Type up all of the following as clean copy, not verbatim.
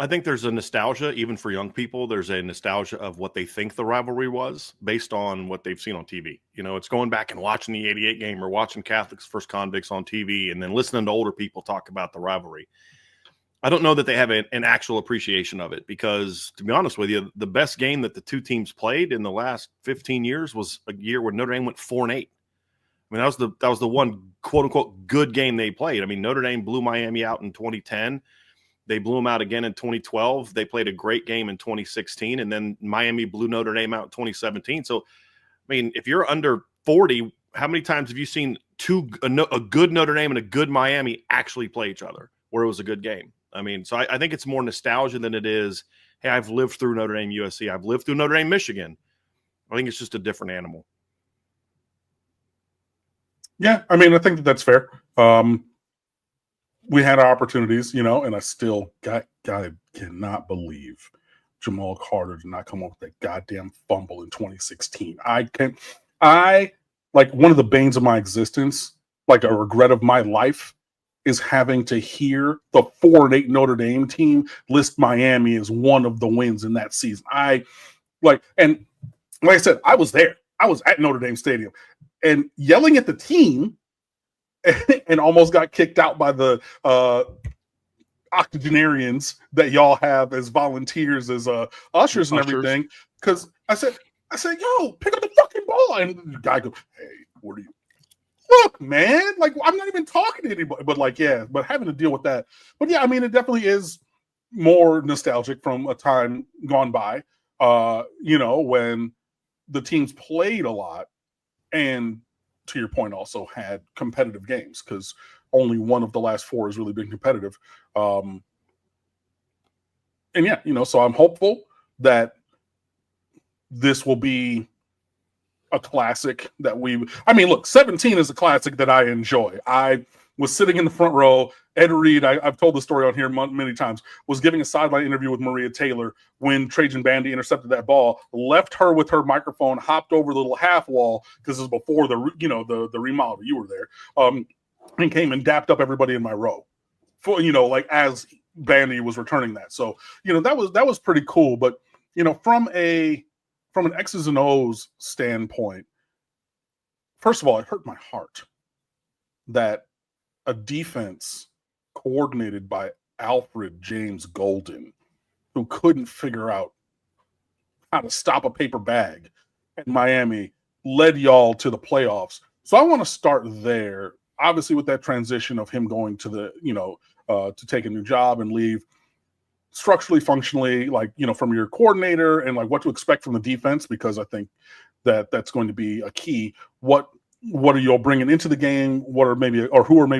I think there's a nostalgia, even for young people. There's a nostalgia of what they think the rivalry was based on what they've seen on TV. You know, it's going back and watching the '88 game or watching Catholics First Convicts on TV and then listening to older people talk about the rivalry. I don't know that they have an actual appreciation of it because, to be honest with you, the best game that the two teams played in the last 15 years was a year where Notre Dame went 4-8. I mean, that was the one quote unquote good game they played. I mean, Notre Dame blew Miami out in 2010. They blew them out again in 2012. They played a great game in 2016, and then Miami blew Notre Dame out in 2017. So, I mean, if you're under 40, how many times have you seen a good Notre Dame and a good Miami actually play each other where it was a good game? I mean, so I think it's more nostalgia than it is, hey, I've lived through Notre Dame USC. I've lived through Notre Dame Michigan. I think it's just a different animal. Yeah, I mean, I think that's fair. We had our opportunities, you know, and I still cannot believe Jamal Carter did not come up with that goddamn fumble in 2016. I like one of the banes of my existence, like a regret of my life, is having to hear the 4-8 Notre Dame team list Miami as one of the wins in that season. And like I said, I was there. I was at Notre Dame Stadium and yelling at the team and almost got kicked out by the octogenarians that y'all have as volunteers, as ushers and everything. Because I said, yo, pick up the fucking ball. And the guy goes, hey, what are you? Look, man, like I'm not even talking to anybody. But like, yeah, but having to deal with that. But yeah, I mean, it definitely is more nostalgic from a time gone by, you know, when the teams played a lot and, to your point, also had competitive games, because only one of the last four has really been competitive. And yeah, you know, so I'm hopeful that this will be a classic that I mean, look, 17 is a classic that I enjoy. I was sitting in the front row. Ed Reed, I've told the story on here many times, was giving a sideline interview with Maria Taylor when Trajan Bandy intercepted that ball, left her with her microphone, hopped over the little half wall, because this is before the remodel. You were there, and came and dapped up everybody in my row, for, you know, like as Bandy was returning that. So, you know, that was pretty cool. But, you know, from an X's and O's standpoint, first of all, it hurt my heart that a defense coordinated by Alfred James Golden, who couldn't figure out how to stop a paper bag at Miami, led y'all to the playoffs. So I want to start there, obviously, with that transition of him going to the, you know, to take a new job and leave. Structurally, functionally, like, you know, from your coordinator and like what to expect from the defense, because I think that's going to be a key. What are you all bringing into the game? Who are maybe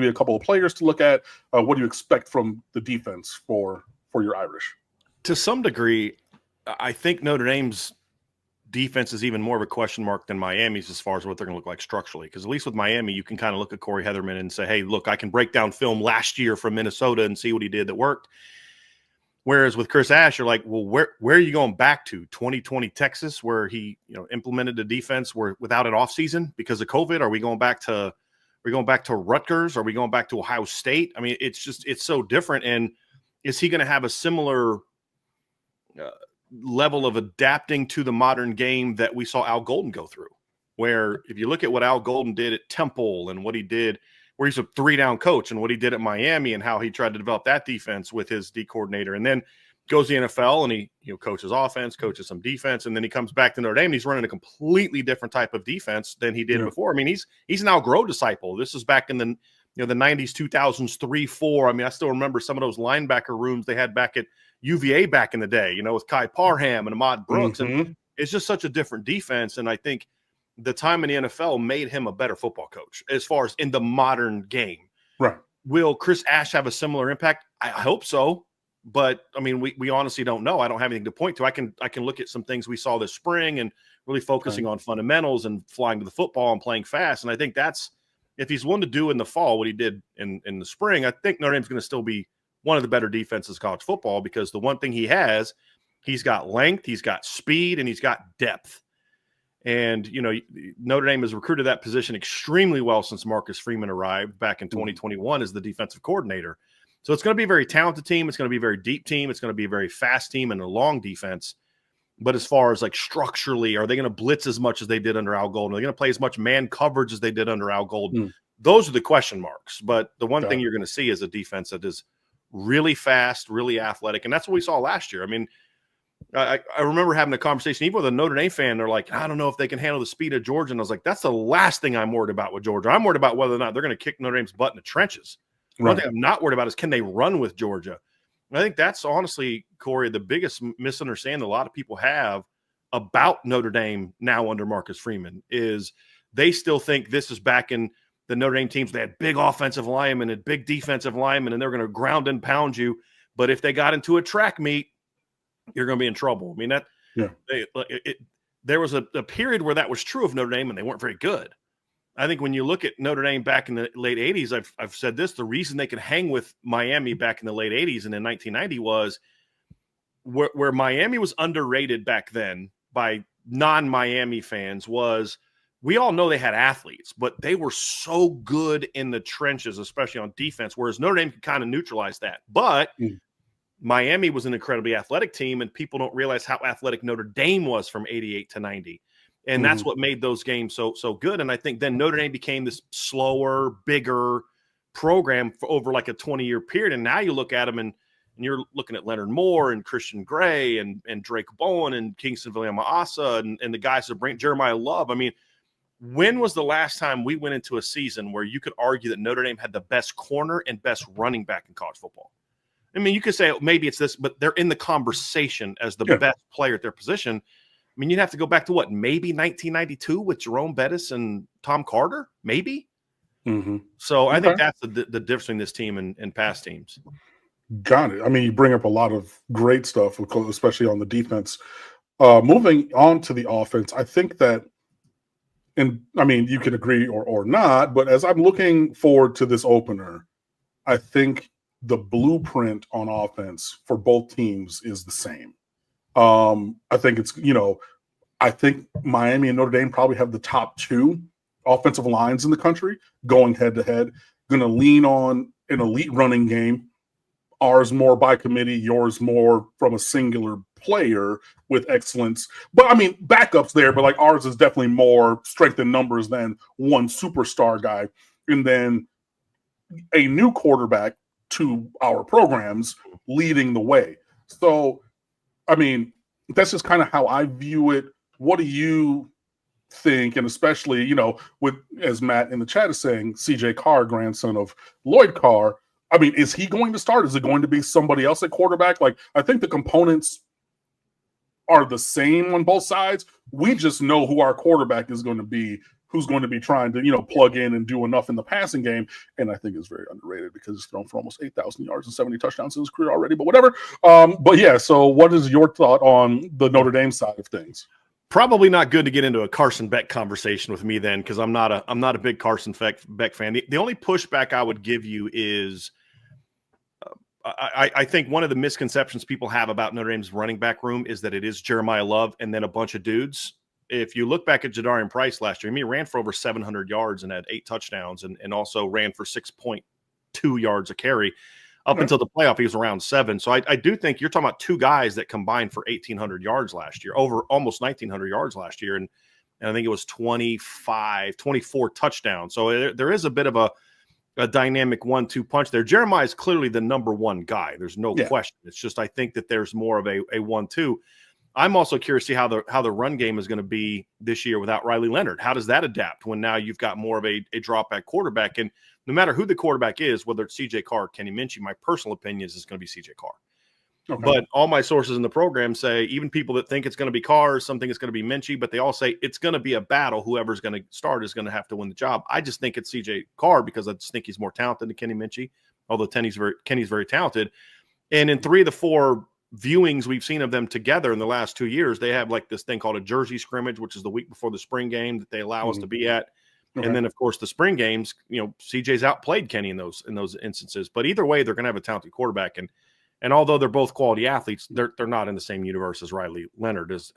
a couple of players to look at? What do you expect from the defense for your Irish? To some degree, I think Notre Dame's defense is even more of a question mark than Miami's as far as what they're going to look like structurally. Because at least with Miami, you can kind of look at Corey Heatherman and say, hey, look, I can break down film last year from Minnesota and see what he did that worked. Whereas with Chris Ash, you're like, well, where are you going back to? 2020 Texas, where he, you know, implemented a defense without an offseason because of COVID? Are we going back to Rutgers? Are we going back to Ohio State? I mean, it's so different. And is he going to have a similar level of adapting to the modern game that we saw Al Golden go through? Where if you look at what Al Golden did at Temple and what he did, where he's a 3-down coach, and what he did at Miami and how he tried to develop that defense with his D coordinator, and then goes to the NFL and he, you know, coaches offense, coaches some defense, and then he comes back to Notre Dame and he's running a completely different type of defense than he did before. I mean, he's an outgrow disciple. This is back in the, you know, the 90s, 2000s, 3-4. I mean, I still remember some of those linebacker rooms they had back at UVA back in the day, you know, with Kai Parham and Ahmad Brooks. Mm-hmm. And it's just such a different defense. And I think the time in the NFL made him a better football coach as far as in the modern game. Right. Will Chris Ash have a similar impact? I hope so. But I mean, we honestly don't know. I don't have anything to point to. I can look at some things we saw this spring and really focusing on fundamentals and flying to the football and playing fast. And I think that's, if he's willing to do in the fall what he did in the spring, I think Notre Dame's going to still be one of the better defenses in college football, because the one thing he's got length, he's got speed, and he's got depth. And, you know, Notre Dame has recruited that position extremely well since Marcus Freeman arrived back in 2021 as the defensive coordinator. So it's going to be a very talented team. It's going to be a very deep team. It's going to be a very fast team and a long defense. But as far as like structurally, are they going to blitz as much as they did under Al Golden? Are they going to play as much man coverage as they did under Al Golden? Those are the question marks. But the one thing you're going to see is a defense that is really fast, really athletic. And that's what we saw last year. I mean, I remember having a conversation even with a Notre Dame fan. They're like, I don't know if they can handle the speed of Georgia. And I was like, that's the last thing I'm worried about with Georgia. I'm worried about whether or not they're going to kick Notre Dame's butt in the trenches. Right. One thing I'm not worried about is can they run with Georgia? And I think that's honestly, Corey, the biggest misunderstanding a lot of people have about Notre Dame now under Marcus Freeman is they still think this is back in the Notre Dame teams. They had big offensive linemen and big defensive linemen, and they're going to ground and pound you. But if they got into a track meet, you're going to be in trouble. I mean, there was a period where that was true of Notre Dame, and they weren't very good. I think when you look at Notre Dame back in the late 80s, I've said this, the reason they could hang with Miami back in the late 80s and in 1990 was where Miami was underrated back then by non-Miami fans was we all know they had athletes, but they were so good in the trenches, especially on defense, whereas Notre Dame could kind of neutralize that. But Miami was an incredibly athletic team, and people don't realize how athletic Notre Dame was from 88 to 90. And that's what made those games so good. And I think then Notre Dame became this slower, bigger program for over like a 20-year period. And now you look at them and you're looking at Leonard Moore and Christian Gray and Drake Bowen and Kingston Viliama-Asa and the guys that bring Jeremiah Love. I mean, when was the last time we went into a season where you could argue that Notre Dame had the best corner and best running back in college football? I mean, you could say maybe it's this, but they're in the conversation as the best player at their position. I mean, you'd have to go back to what, maybe 1992 with Jerome Bettis and Tom Carter, maybe. So I think that's the difference between this team and past teams. Got it. I mean, you bring up a lot of great stuff, especially on the defense. Moving on to the offense, I think that, and I mean, you can agree or not, but as I'm looking forward to this opener, I think the blueprint on offense for both teams is the same. I think it's, I think Miami and Notre Dame probably have the top two offensive lines in the country going head to head, going to lean on an elite running game. Ours more by committee, yours more from a singular player with excellence. But I mean, backups there, but like ours is definitely more strength in numbers than one superstar guy. And then a new quarterback to our programs leading the way. So, I mean, that's just kind of how I view it. What do you think? And especially, with, as Matt in the chat is saying, CJ Carr, grandson of Lloyd Carr, I mean, is he going to start? Is it going to be somebody else at quarterback? Like, I think the components are the same on both sides. We just know who our quarterback is going to be, who's going to be trying to, plug in and do enough in the passing game. And I think it's very underrated because he's thrown for almost 8,000 yards and 70 touchdowns in his career already, but whatever. But yeah, so what is your thought on the Notre Dame side of things? Probably not good to get into a Carson Beck conversation with me then, because I'm not a big Carson Beck fan. The only pushback I would give you is I think one of the misconceptions people have about Notre Dame's running back room is that it is Jeremiah Love and then a bunch of dudes. If you look back at Jadarian Price last year, he ran for over 700 yards and had 8 touchdowns and also ran for 6.2 yards a carry. Up until the playoff, he was around 7. So I do think you're talking about two guys that combined for 1,800 yards last year, over almost 1,900 yards last year. And I think it was 24 touchdowns. So there is a bit of a dynamic 1-2 punch there. Jeremiah is clearly the number one guy. There's no question. It's just I think that there's more of a 1-2. I'm also curious to see how the run game is going to be this year without Riley Leonard. How does that adapt when now you've got more of a drop back quarterback? And no matter who the quarterback is, whether it's CJ Carr or Kenny Minchie, my personal opinion is it's going to be CJ Carr. Okay. But all my sources in the program say, even people that think it's going to be Carr, some think it's going to be Minchie, but they all say it's going to be a battle. Whoever's going to start is going to have to win the job. I just think it's CJ Carr because I just think he's more talented than Kenny Minchie, although Kenny's very talented. And in 3 of the 4 viewings we've seen of them together in the last 2 years, they have like this thing called a jersey scrimmage, which is the week before the spring game that they allow us to be at. Okay. And then of course the spring games, CJ's outplayed Kenny in those instances, but either way, they're going to have a talented quarterback. And although they're both quality athletes, they're not in the same universe as Riley Leonard as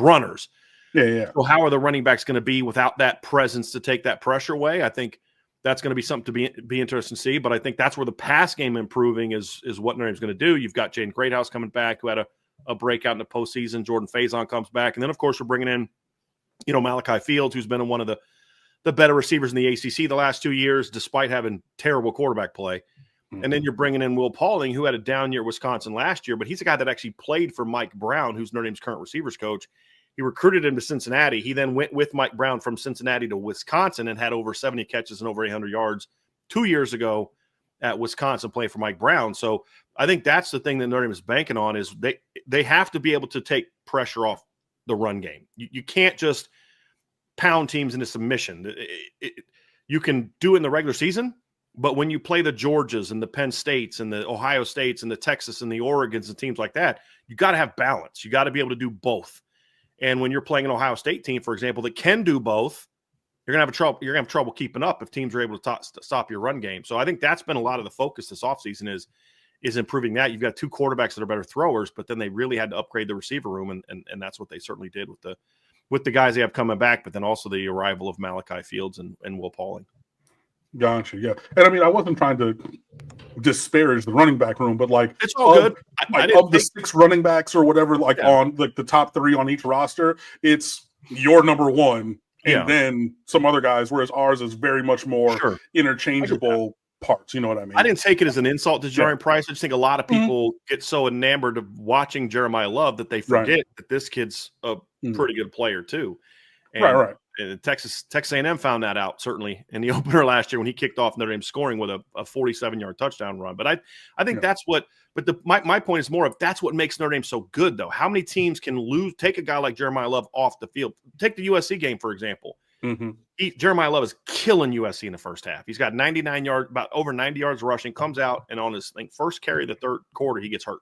runners. Yeah. So how are the running backs going to be without that presence to take that pressure away? I think That's going to be something to be interesting to see. But I think that's where the pass game improving is what Notre Dame's going to do. You've got Jaden Greathouse coming back, who had a breakout in the postseason. Jordan Faison comes back. And then, of course, we're bringing in, Malachi Fields, who's been one of the better receivers in the ACC the last 2 years, despite having terrible quarterback play. And then you're bringing in Will Paulding, who had a down year at Wisconsin last year, but he's a guy that actually played for Mike Brown, who's Notre Dame's current receivers coach. He recruited him to Cincinnati. He then went with Mike Brown from Cincinnati to Wisconsin and had over 70 catches and over 800 yards 2 years ago at Wisconsin playing for Mike Brown. So I think that's the thing that Notre Dame is banking on is they have to be able to take pressure off the run game. You can't just pound teams into submission. You can do it in the regular season, but when you play the Georgias and the Penn States and the Ohio States and the Texas and the Oregons and teams like that, you got to have balance. You got to be able to do both. And when you're playing an Ohio State team, for example, that can do both, you're gonna have trouble keeping up if teams are able to stop your run game. So I think that's been a lot of the focus this offseason is improving that. You've got two quarterbacks that are better throwers, but then they really had to upgrade the receiver room, and that's what they certainly did with the guys they have coming back, but then also the arrival of Malachi Fields and Will Paulding. Gotcha, yeah. And I mean, I wasn't trying to disparage the running back room, but like it's all good. Of the 6 running backs or whatever, on like the top 3 on each roster, it's your number one, and then some other guys. Whereas ours is very much more interchangeable parts. You know what I mean? I didn't take it as an insult to Jarian Price. I just think a lot of people get so enamored of watching Jeremiah Love that they forget that this kid's a pretty good player too. And, right. And Texas A&M found that out certainly in the opener last year when he kicked off Notre Dame scoring with a 47-yard touchdown run. But I think that's what. But my point is more of that's what makes Notre Dame so good, though. How many teams can take a guy like Jeremiah Love off the field? Take the USC game for example. Jeremiah Love is killing USC in the first half. He's got 99 yards, about over 90 yards rushing. Comes out and on his first carry of the third quarter, he gets hurt.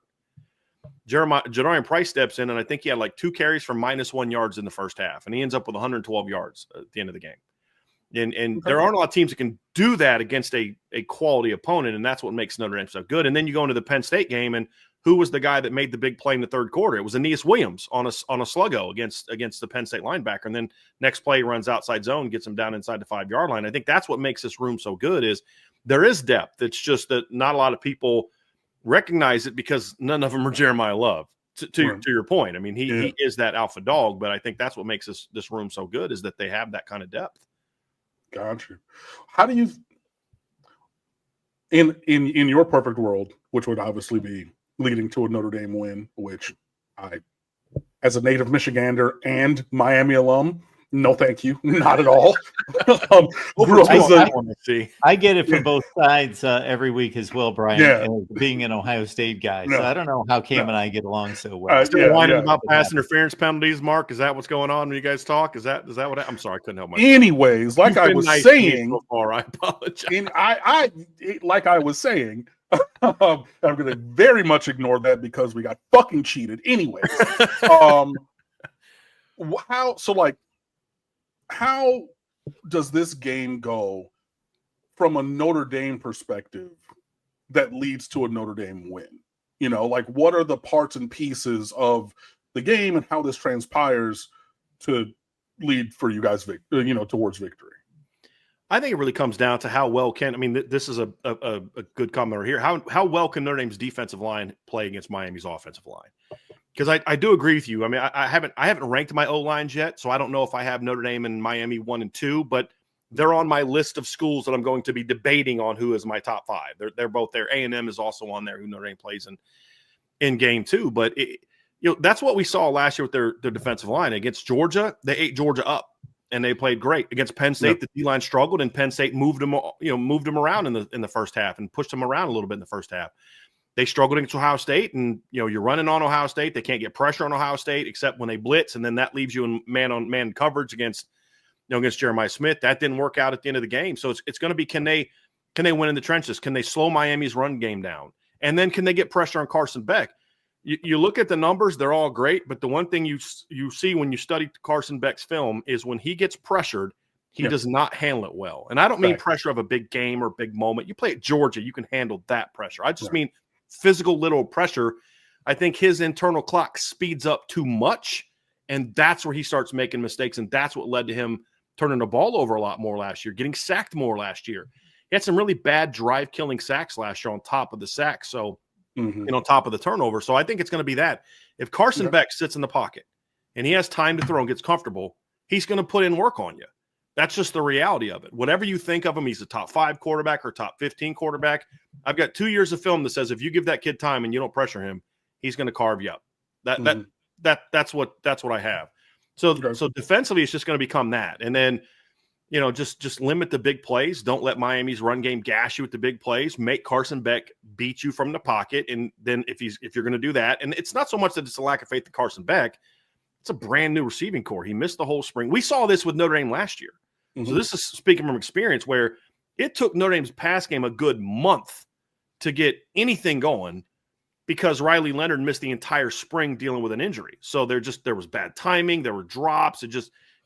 Jadarian Price steps in, and I think he had like 2 carries for -1 yards in the first half, and he ends up with 112 yards at the end of the game. And there aren't a lot of teams that can do that against a quality opponent, and that's what makes Notre Dame so good. And then you go into the Penn State game, and who was the guy that made the big play in the third quarter? It was Aeneas Williams on a sluggo against the Penn State linebacker, and then next play runs outside zone, gets him down inside the 5-yard line. I think that's what makes this room so good is there is depth. It's just that not a lot of people recognize it because none of them are Jeremiah Love. To your point, I mean, he is that alpha dog, but I think that's what makes this room so good is that they have that kind of depth. Gotcha. How do you, in your perfect world, which would obviously be leading to a Notre Dame win, which I, as a native Michigander and Miami alum, no, thank you, not at all. I get it from both sides every week as well, Brian. Being an Ohio State guy, so I don't know how Cam and I get along so well. Whining about pass interference penalties, Mark. Is that what's going on when you guys talk? Is that what? I'm sorry, I couldn't help myself. Anyways, like I was saying, so far, I apologize. Like I was saying, I'm going to very much ignore that because we got fucking cheated. Anyways, how does this game go from a Notre Dame perspective that leads to a Notre Dame win? What are the parts and pieces of the game and how this transpires to lead for you guys, towards victory? I think it really comes down to how well this is a good comment right here. How well can Notre Dame's defensive line play against Miami's offensive line? Because I do agree with you. I mean, I haven't ranked my O-lines yet, so I don't know if I have Notre Dame and Miami 1 and 2, but they're on my list of schools that I'm going to be debating on who is my top 5. They're both there. A&M is also on there, who Notre Dame plays in game 2. But that's what we saw last year with their defensive line against Georgia. They ate Georgia up, and they played great against Penn State. The D-line struggled, and Penn State moved them around in the first half and pushed them around a little bit in the first half. They struggled against Ohio State, and you're running on Ohio State. They can't get pressure on Ohio State except when they blitz, and then that leaves you in man-on-man coverage against Jeremiah Smith. That didn't work out at the end of the game. So it's going to be can they win in the trenches? Can they slow Miami's run game down? And then can they get pressure on Carson Beck? You look at the numbers; they're all great, but the one thing you see when you study Carson Beck's film is when he gets pressured, he does not handle it well. And I don't mean pressure of a big game or big moment. You play at Georgia, you can handle that pressure. I just mean physical little pressure. I think his internal clock speeds up too much, and that's where he starts making mistakes, and that's what led to him turning the ball over a lot more last year, getting sacked more last year. He had some really bad drive-killing sacks last year on top of the sacks, so on top of the turnover. So I think it's going to be that. If Carson Beck sits in the pocket and he has time to throw and gets comfortable, he's going to put in work on you. That's just the reality of it. Whatever you think of him, he's a top 5 quarterback or top 15 quarterback. I've got 2 years of film that says if you give that kid time and you don't pressure him, he's going to carve you up. That's what I have. So defensively, it's just going to become that. And then, just limit the big plays. Don't let Miami's run game gash you with the big plays. Make Carson Beck beat you from the pocket. And then if you're going to do that, and it's not so much that it's a lack of faith in Carson Beck, it's a brand new receiving core. He missed the whole spring. We saw this with Notre Dame last year. So this is speaking from experience where it took Notre Dame's pass game a good month to get anything going because Riley Leonard missed the entire spring dealing with an injury. So there was bad timing. There were drops.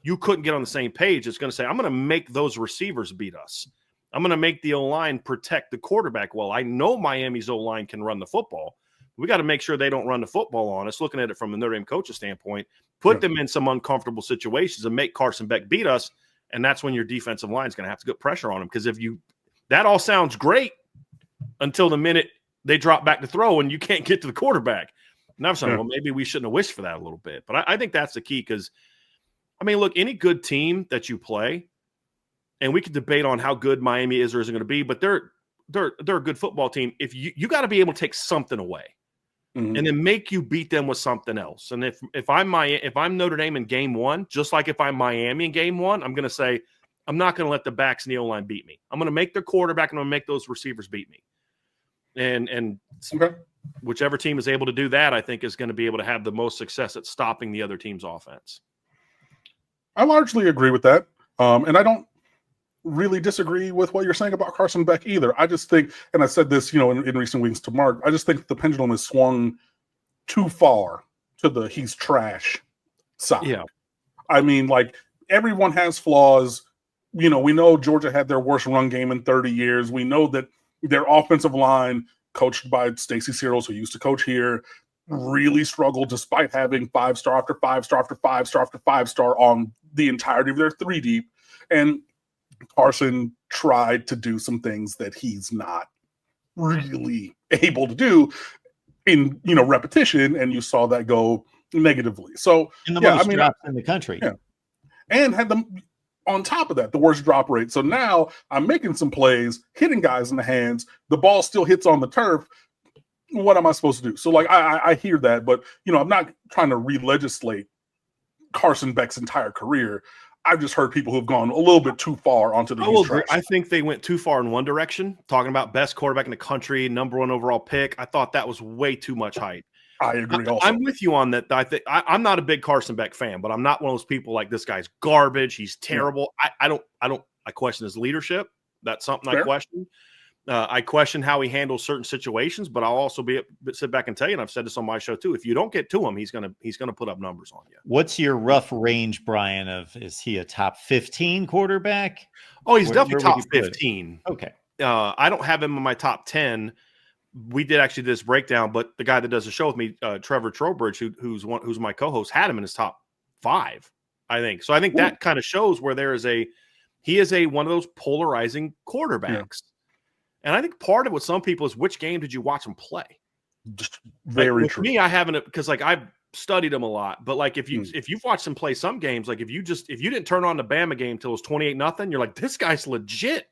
You couldn't get on the same page. It's going to say, I'm going to make those receivers beat us. I'm going to make the O-line protect the quarterback well. I know Miami's O-line can run the football. We got to make sure they don't run the football on us. Looking at it from the Notre Dame coach's standpoint, put them in some uncomfortable situations and make Carson Beck beat us. And that's when your defensive line is going to have to get pressure on him. Because that all sounds great until the minute they drop back to throw and you can't get to the quarterback. And I'm saying, well, maybe we shouldn't have wished for that a little bit. But I think that's the key because, look, any good team that you play, and we could debate on how good Miami is or isn't going to be, but they're a good football team. If you got to be able to take something away and then make you beat them with something else. And if I'm Notre Dame in game 1, just like if I'm Miami in game 1, I'm going to say, I'm not going to let the backs in the O-line beat me. I'm going to make the quarterback and I'm going to make those receivers beat me. And whichever team is able to do that, I think is going to be able to have the most success at stopping the other team's offense. I largely agree with that. And I don't really disagree with what you're saying about Carson Beck either. I just think, and I said this, in recent weeks to Mark, I just think the pendulum has swung too far to the he's trash side. Yeah. Everyone has flaws. We know Georgia had their worst run game in 30 years. We know that their offensive line, coached by Stacy Searles, who used to coach here, really struggled despite having 5-star after 5-star after 5-star after 5-star on the entirety of their 3 deep. And Carson tried to do some things that he's not really able to do in, repetition, and you saw that go negatively. So, in the most drops in the country. Yeah. And had them on top of that, the worst drop rate. So now I'm making some plays, hitting guys in the hands. The ball still hits on the turf. What am I supposed to do? So, I hear that, but, I'm not trying to re-legislate Carson Beck's entire career. I've just heard people who've gone a little bit too far onto the I think they went too far in one direction, talking about best quarterback in the country, number 1 overall pick. I thought that was way too much hype. I agree also. I'm with you on that. I'm not a big Carson Beck fan, but I'm not one of those people like this guy's garbage. He's terrible. Yeah. I question his leadership. That's something I question. I question how he handles certain situations, but I'll also sit back and tell you, and I've said this on my show too, if you don't get to him, he's gonna put up numbers on you. What's your rough range, Brian, is he a top 15 quarterback? Oh, he's definitely top 15. Okay. I don't have him in my top 10. We did actually this breakdown, but the guy that does the show with me, Trevor Trowbridge, who's my co-host, had him in his top 5, I think. So I think that kind of shows where he is one of those polarizing quarterbacks. Yeah. And I think part of what some people is which game did you watch him play? Just very true. Me, I haven't, because I've studied him a lot. But if you've watched him play some games, if you didn't turn on the Bama game till it was 28-0, you're like, this guy's legit.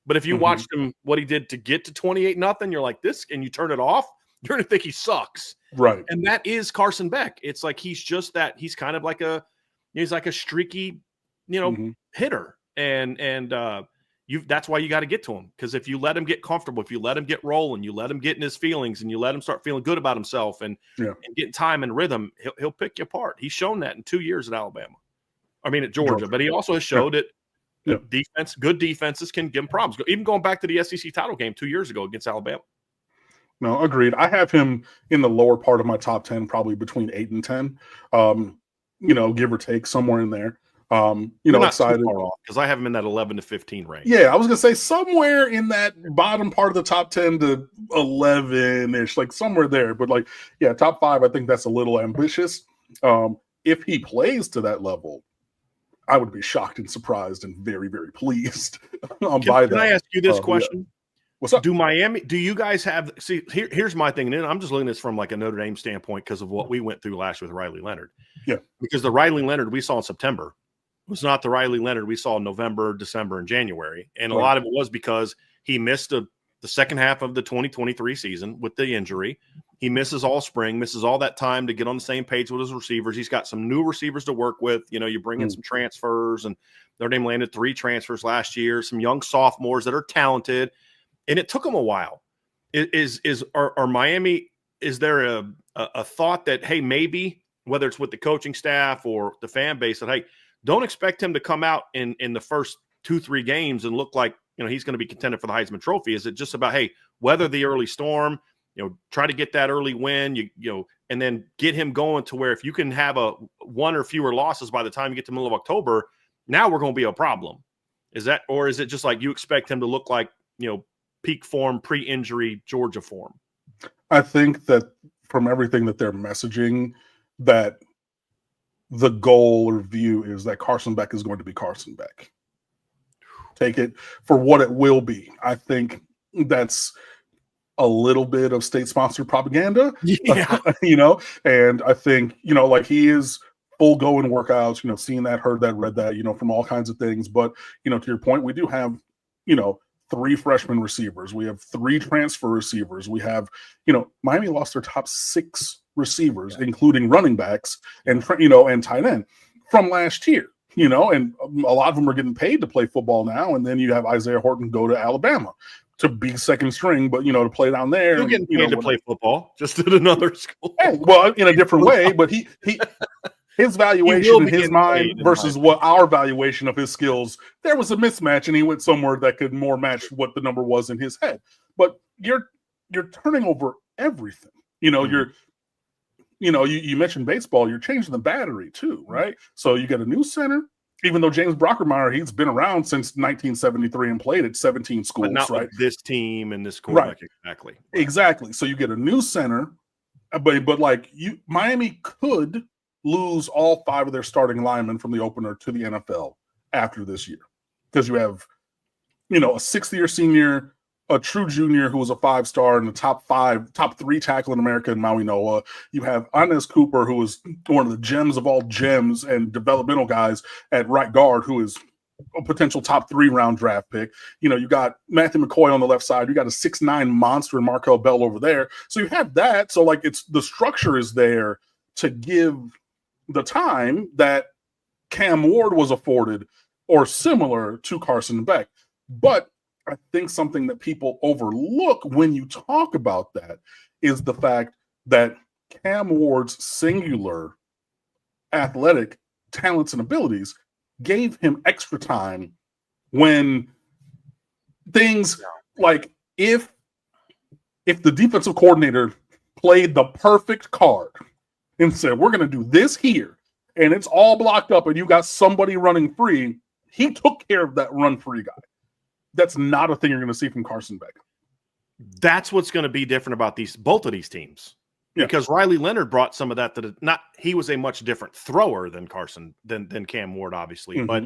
But if you watched him, what he did to get to 28-0, you're like this, and you turn it off, you're gonna think he sucks. Right. And that is Carson Beck. It's like he's just that. He's kind of like a streaky, hitter, and that's why you got to get to him, because if you let him get comfortable, if you let him get rolling, you let him get in his feelings, and you let him start feeling good about himself and getting time and rhythm, he'll pick you apart. He's shown that in 2 years at at Georgia, but he also has showed it. Good defenses can give him problems. Even going back to the SEC title game 2 years ago against Alabama. No, agreed. I have him in the lower part of my top 10, probably between 8 and 10. Give or take, somewhere in there. Excited because I have him in that 11 to 15 range. Yeah, I was gonna say somewhere in that bottom part of the top 10 to 11-ish, somewhere there. But top 5, I think that's a little ambitious. If he plays to that level, I would be shocked and surprised and very, very pleased by that. Can I ask you this question? Yeah. What's up? Do you guys have, here's my thing, and I'm just looking at this from like a Notre Dame standpoint because of what we went through last year with Riley Leonard. Yeah. Because the Riley Leonard we saw in September was not the Riley Leonard we saw in November, December, and January. And a lot of it was because he missed the second half of the 2023 season with the injury. He misses all spring, misses all that time to get on the same page with his receivers. He's got some new receivers to work with. You know, you bring in some transfers, and Notre Dame landed 3 transfers last year, some young sophomores that are talented. And it took them a while. Are Miami, is there a thought that, hey, maybe whether it's with the coaching staff or the fan base that, hey, don't expect him to come out in the first 2-3 games and look like, you know, he's going to be contended for the Heisman Trophy? Is it just about, hey, weather the early storm, you know, try to get that early win, you know, and then get him going to where if you can have a 1 or fewer losses by the time you get to the middle of October, now we're going to be a problem. Is that, or is it just like you expect him to look like, you know, peak form, pre-injury Georgia form? I think that from everything that they're messaging, that the goal or view is that Carson Beck is going to be Carson Beck. Take it for what it will be. I think that's a little bit of state-sponsored propaganda, you know, and I think, you know, like he is full go in workouts, you know, seeing that, heard that, read that, you know, from all kinds of things. But, you know, to your point, we do have, you know, 3 freshman receivers. We have 3 transfer receivers. We have, you know, Miami lost their top 6 receivers, including running backs and, you know, and tight end from last year, you know, and a lot of them are getting paid to play football now. And then you have Isaiah Horton go to Alabama to be second string, but, you know, to play down there. You're getting paid to play football, just at another school. Hey, well, in a different way, but his valuation in his mind versus what our valuation of his skills, there was a mismatch, and he went somewhere that could more match what the number was in his head. But you're turning over everything. You know, you mentioned baseball, you're changing the battery too, right? So you got a new center, even though James Brockermeyer, he's been around since 1973 and played at 17 schools, but not right? With this team and this quarterback, right. Exactly. So you get a new center, but like Miami could lose all 5 of their starting linemen from the opener to the NFL after this year, because you have, you know, a 6th-year senior, a true junior who was a 5-star in the top 3 tackle in America in Maui Noah. You have Inez Cooper, who is one of the gems of all gems and developmental guys at right guard, who is a potential top 3 round draft pick. You know, you got Matthew McCoy on the left side. You got a 6'9" monster in Markel Bell over there. So you have that. So like the structure is there to give the time that Cam Ward was afforded or similar to Carson Beck. But I think something that people overlook when you talk about that is the fact that Cam Ward's singular athletic talents and abilities gave him extra time when things like if the defensive coordinator played the perfect card and said, we're going to do this here, and it's all blocked up and you got somebody running free, he took care of that run free guy. That's not a thing you're going to see from Carson Beck. That's what's going to be different about both of these teams. Yeah. Because Riley Leonard brought some of that he was a much different thrower than than Cam Ward, obviously. Mm-hmm. But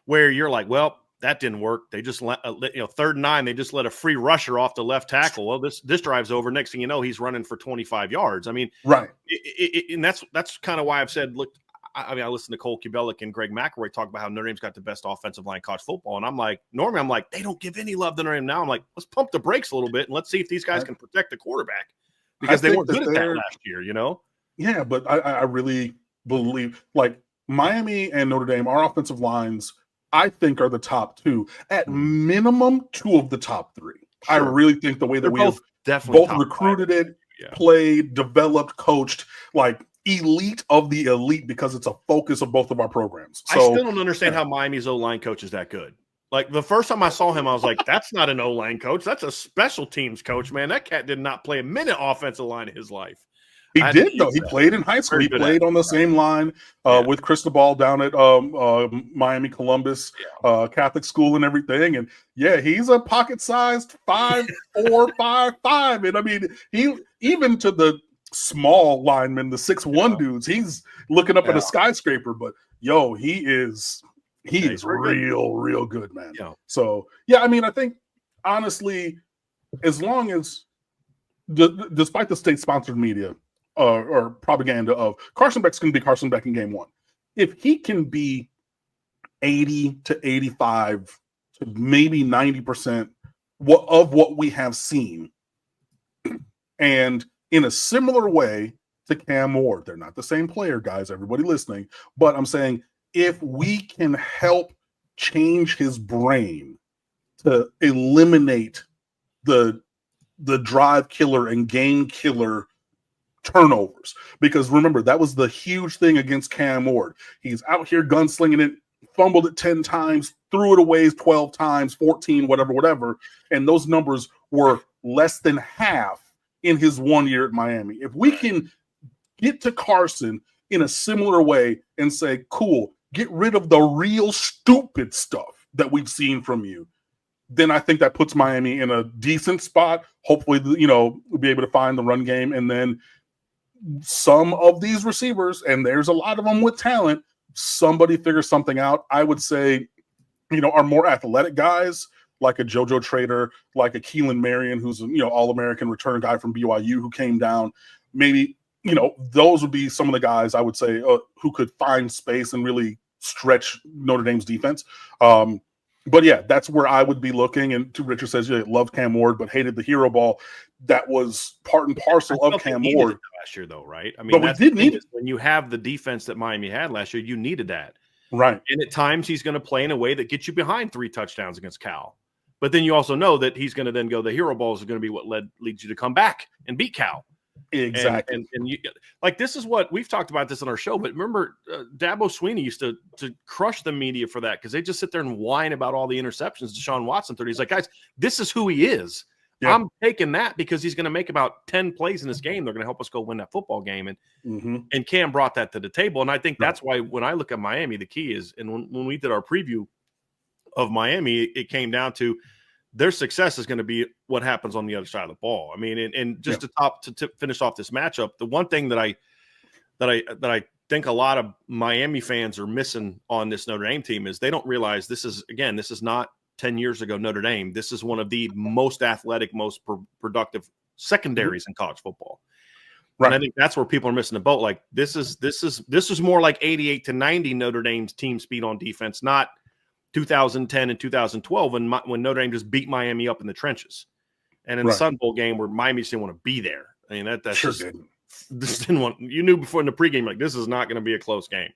where you're like, well, that didn't work. They just let, 3rd and 9, they just let a free rusher off the left tackle. Well, this drive's over. Next thing you know, he's running for 25 yards. I mean, right. And that's kind of why I've said, look, I listened to Cole Kubelic and Greg McElroy talk about how Notre Dame's got the best offensive line in college football. And I'm like, normally they don't give any love to Notre Dame. Now I'm like, let's pump the brakes a little bit and let's see if these guys can protect the quarterback, because they weren't good at that last year, you know? Yeah, but I really believe, like, Miami and Notre Dame, our offensive lines, I think, are the top 2. At minimum, 2 of the top 3. Sure. I really think the way that we have both recruited it, played, developed, coached, like, elite of the elite, because it's a focus of both of our programs. So, I still don't understand how Miami's O-line coach is that good. Like, the first time I saw him, I was like, that's not an O-line coach. That's a special teams coach, man. That cat did not play a minute offensive line in his life. He did, though. He played in high school. He played on the same line with Cristobal down at Miami Columbus Catholic school and everything. And, he's a pocket-sized 5'4", 5'5". And, I mean, he even to the small linemen, the 6'1" dudes, he's looking up at a skyscraper. But, he is He is real good, man. Yeah. So, yeah, I mean, I think, honestly, as long as, despite the state-sponsored media or propaganda of Carson Beck's going to be Carson Beck in game one, if he can be 80 to 85 to maybe 90% of what we have seen, and in a similar way to Cam Ward, they're not the same player, guys, everybody listening, but I'm saying if we can help change his brain to eliminate the drive killer and game killer turnovers, because remember, that was the huge thing against Cam Ward. He's out here gunslinging it, fumbled it 10 times, threw it away 12 times, 14, whatever, and those numbers were less than half in his 1 year at Miami. If we can get to Carson in a similar way and say, cool, get rid of the real stupid stuff that we've seen from you, then I think that puts Miami in a decent spot. Hopefully, we'll be able to find the run game. And then some of these receivers, and there's a lot of them with talent, somebody figures something out. I would say, our more athletic guys, like a JoJo Trader, like a Keelan Marion, who's All-American return guy from BYU who came down, maybe, those would be some of the guys I would say who could find space and really stretch Notre Dame's defense. But yeah, that's where I would be looking. And Richard says, yeah, loved Cam Ward, but hated the hero ball. That was part and parcel of Cam Ward last year, though, right? I mean, but we did need it. When you have the defense that Miami had last year, you needed that, right? And at times he's going to play in a way that gets you behind 3 touchdowns against Cal. But then you also know that he's going to then go, the hero balls are going to be what leads you to come back and beat Cal. Exactly. And you, like, this is what we've talked about this on our show, but remember Dabo Swinney used to crush the media for that, because they just sit there and whine about all the interceptions Deshaun Watson threw. He's like, guys, this is who he is. Yeah. I'm taking that because he's going to make about 10 plays in this game. They're going to help us go win that football game. And Cam brought that to the table. And I think that's why when I look at Miami, the key is, and when we did our preview of Miami, it came down to their success is going to be what happens on the other side of the ball. I mean, and just to finish off this matchup, the one thing that I think a lot of Miami fans are missing on this Notre Dame team is they don't realize this is not 10 years ago Notre Dame. This is one of the most athletic, most productive secondaries in college football. Right. And I think that's where people are missing the boat. Like this is more like 88 to 90 Notre Dame's team speed on defense, not 2010 and 2012 when Notre Dame just beat Miami up in the trenches, and in the Sun Bowl game where Miami just didn't want to be there. I mean that's sure this didn't want. You knew before in the pregame, like, this is not going to be a close game.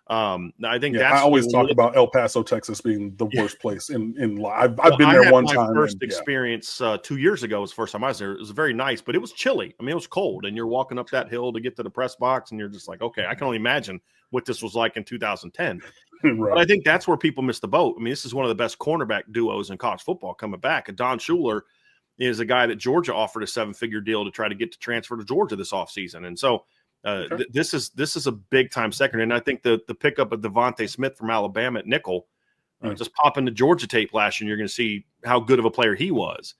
I think I always talk about El Paso, Texas being the worst place in live. I've been there one time. My first experience 2 years ago was the first time I was there. It was very nice, but it was chilly. I mean, it was cold, and you're walking up that hill to get to the press box, and you're just like, okay, I can only imagine what this was like in 2010. But I think that's where people miss the boat. I mean, this is one of the best cornerback duos in college football coming back. And Don Schuler is a guy that Georgia offered a 7-figure deal to try to get to transfer to Georgia this offseason. And so this is a big-time secondary. And I think the pickup of Devontae Smith from Alabama at nickel, just pop into Georgia tape last year, and you're going to see how good of a player he was.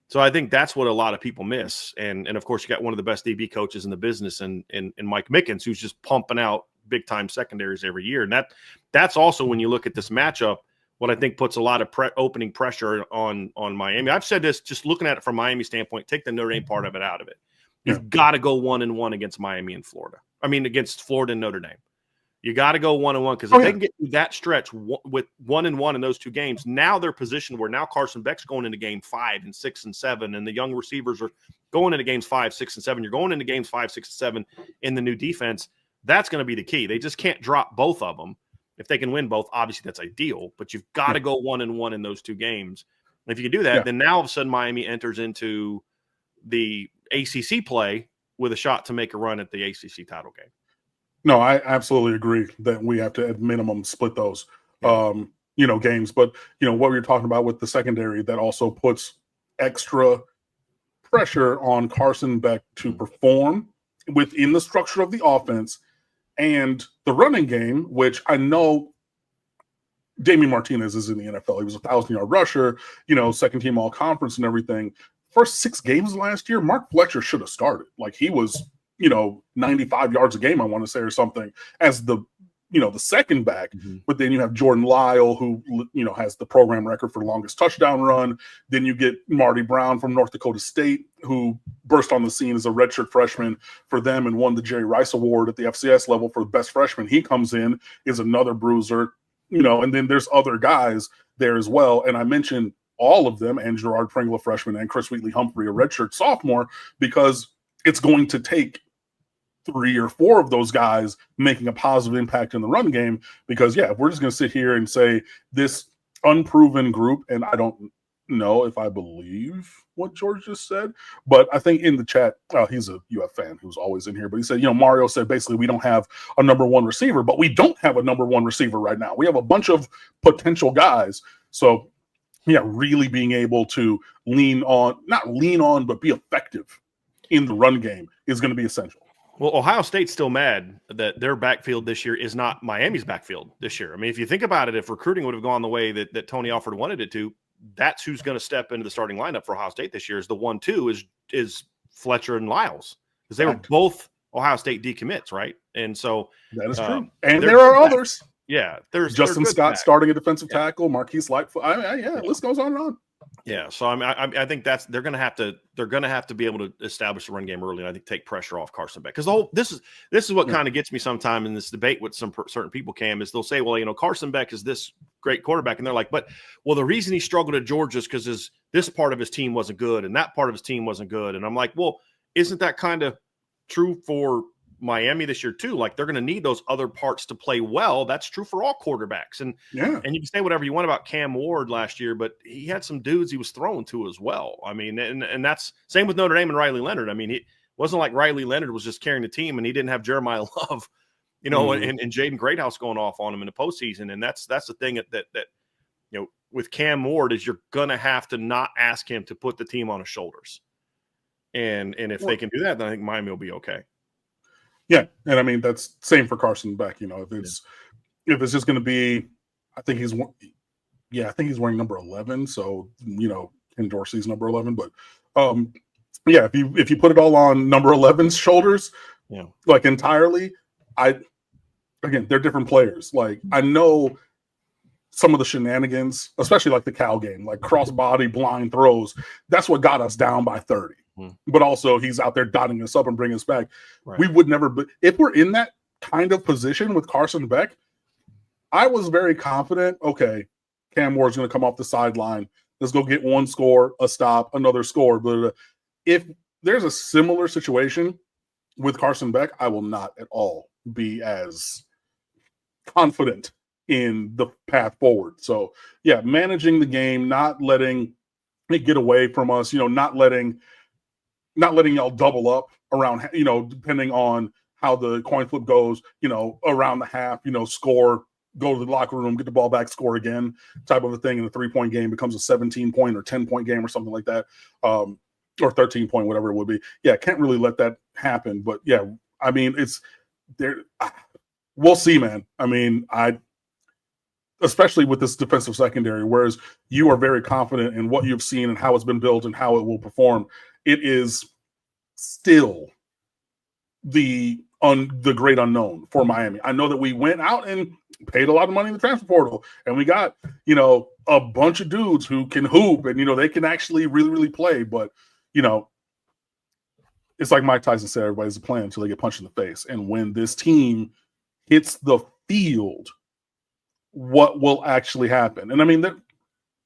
So I think that's what a lot of people miss. And of course, you got one of the best DB coaches in the business in Mike Mickens, who's just pumping out big-time secondaries every year. And that's also, when you look at this matchup, what I think puts a lot of opening pressure on Miami. I've said this, just looking at it from Miami standpoint, take the Notre Dame part of it out of it. You've got to go 1-1 against Miami and Florida. I mean, against Florida and Notre Dame. You got to go 1-1, because if they can get through that stretch with 1-1 in those two games, now they're positioned where now Carson Beck's going into game 5 and 6 and 7, and the young receivers are going into games 5, 6, and 7. You're going into games 5, 6, and 7 in the new defense. That's going to be the key. They just can't drop both of them. If they can win both, obviously that's ideal, but you've got to go 1-1 in those two games. And if you can do that, then now all of a sudden Miami enters into the ACC play with a shot to make a run at the ACC title game. No, I absolutely agree that we have to, at minimum, split those, games. But, what we were talking about with the secondary, that also puts extra pressure on Carson Beck to perform within the structure of the offense and the running game, which I know Damian Martinez is in the NFL. He was a 1,000-yard rusher, second team all conference and everything. First 6 games last year, Mark Fletcher should have started. Like, he was, 95 yards a game, I want to say, or something, as the, the second back. Mhm. But then you have Jordan Lyle, who, has the program record for longest touchdown run. Then you get Marty Brown from North Dakota State, who burst on the scene as a redshirt freshman for them and won the Jerry Rice Award at the FCS level for best freshman. He comes in, is another bruiser, and then there's other guys there as well. And I mentioned all of them, and Gerard Pringle, a freshman, and Chris Wheatley Humphrey, a redshirt sophomore, because it's going to take 3 or 4 of those guys making a positive impact in the run game. Because, if we're just going to sit here and say this unproven group, and I don't know if I believe what George just said, but I think in the chat, he's a UF fan who's always in here, but he said, Mario said basically we don't have a number 1 receiver, but we don't have a number 1 receiver right now. We have a bunch of potential guys. So, really being able to not lean on, but be effective in the run game is going to be essential. Well, Ohio State's still mad that their backfield this year is not Miami's backfield this year. I mean, if you think about it, if recruiting would have gone the way that Tony Alford wanted it to, that's who's going to step into the starting lineup for Ohio State this year. Is the 1-2 is Fletcher and Lyles, because they were both Ohio State decommits, right? And so that is true. And there are others. Yeah, there's Justin Scott starting a defensive tackle, Marquise Lightfoot. List goes on and on. Yeah, so I think they're going to have to be able to establish the run game early, and I think take pressure off Carson Beck, because this is what kind of gets me sometime in this debate with certain people. Cam, is they'll say, well, Carson Beck is this great quarterback, and they're like, but the reason he struggled at Georgia is because this part of his team wasn't good, and that part of his team wasn't good, and I'm like, well, isn't that kind of true for Miami this year too? Like, they're going to need those other parts to play well. That's true for all quarterbacks. And you can say whatever you want about Cam Ward last year, but he had some dudes he was throwing to as well. I mean, and that's same with Notre Dame and Riley Leonard. I mean, it wasn't like Riley Leonard was just carrying the team and he didn't have Jeremiah Love, and Jaden Greathouse going off on him in the postseason. And that's the thing that with Cam Ward is you're going to have to not ask him to put the team on his shoulders. And if they can do that, then I think Miami will be okay. Yeah, and I mean that's same for Carson Beck. If it's just going to be, I think he's wearing number 11. So Ken Dorsey's number 11. But if you put it all on number 11's shoulders, like entirely, they're different players. Like, I know some of the shenanigans, especially like the Cal game, like crossbody blind throws. That's what got us down by 30. But also he's out there dotting us up and bringing us back. Right. We would never, but if we're in that kind of position with Carson Beck, I was very confident, okay, Cam Ward's going to come off the sideline. Let's go get one score, a stop, another score. But if there's a similar situation with Carson Beck, I will not at all be as confident in the path forward. So, managing the game, not letting it get away from us, not letting y'all double up around, depending on how the coin flip goes, around the half, score, go to the locker room, get the ball back, score again, type of a thing. And the 3-point game becomes a 17-point or 10-point game or something like that, or 13-point, whatever it would be. Can't really let that happen. But I mean, it's there. We'll see, man. I mean, especially with this defensive secondary, whereas you are very confident in what you've seen and how it's been built and how it will perform. It is still the great unknown for Miami. I know that we went out and paid a lot of money in the transfer portal, and we got, a bunch of dudes who can hoop and, they can actually really, really play. But, it's like Mike Tyson said, everybody's a plan until they get punched in the face. And when this team hits the field, what will actually happen? And I mean, there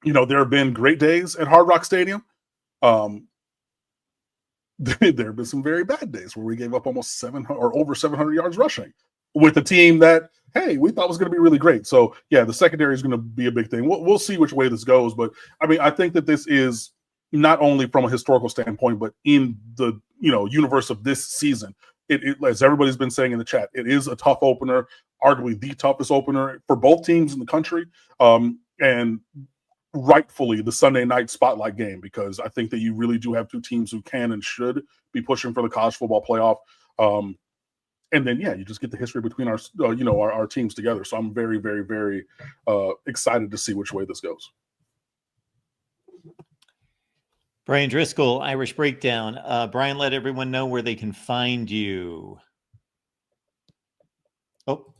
have been great days at Hard Rock Stadium. There have been some very bad days where we gave up almost 700 or over 700 yards rushing with a team that, hey, we thought was going to be really great. So, the secondary is going to be a big thing. We'll see which way this goes. But, I mean, I think that this is not only from a historical standpoint, but in the, universe of this season. It, as everybody's been saying in the chat, it is a tough opener, arguably the toughest opener for both teams in the country. And rightfully the Sunday night spotlight game, because I think that you really do have two teams who can and should be pushing for the college football playoff. And then, you just get the history between our teams together. So I'm very, very, very excited to see which way this goes. Brian Driscoll, Irish Breakdown. Brian, let everyone know where they can find you. Oh,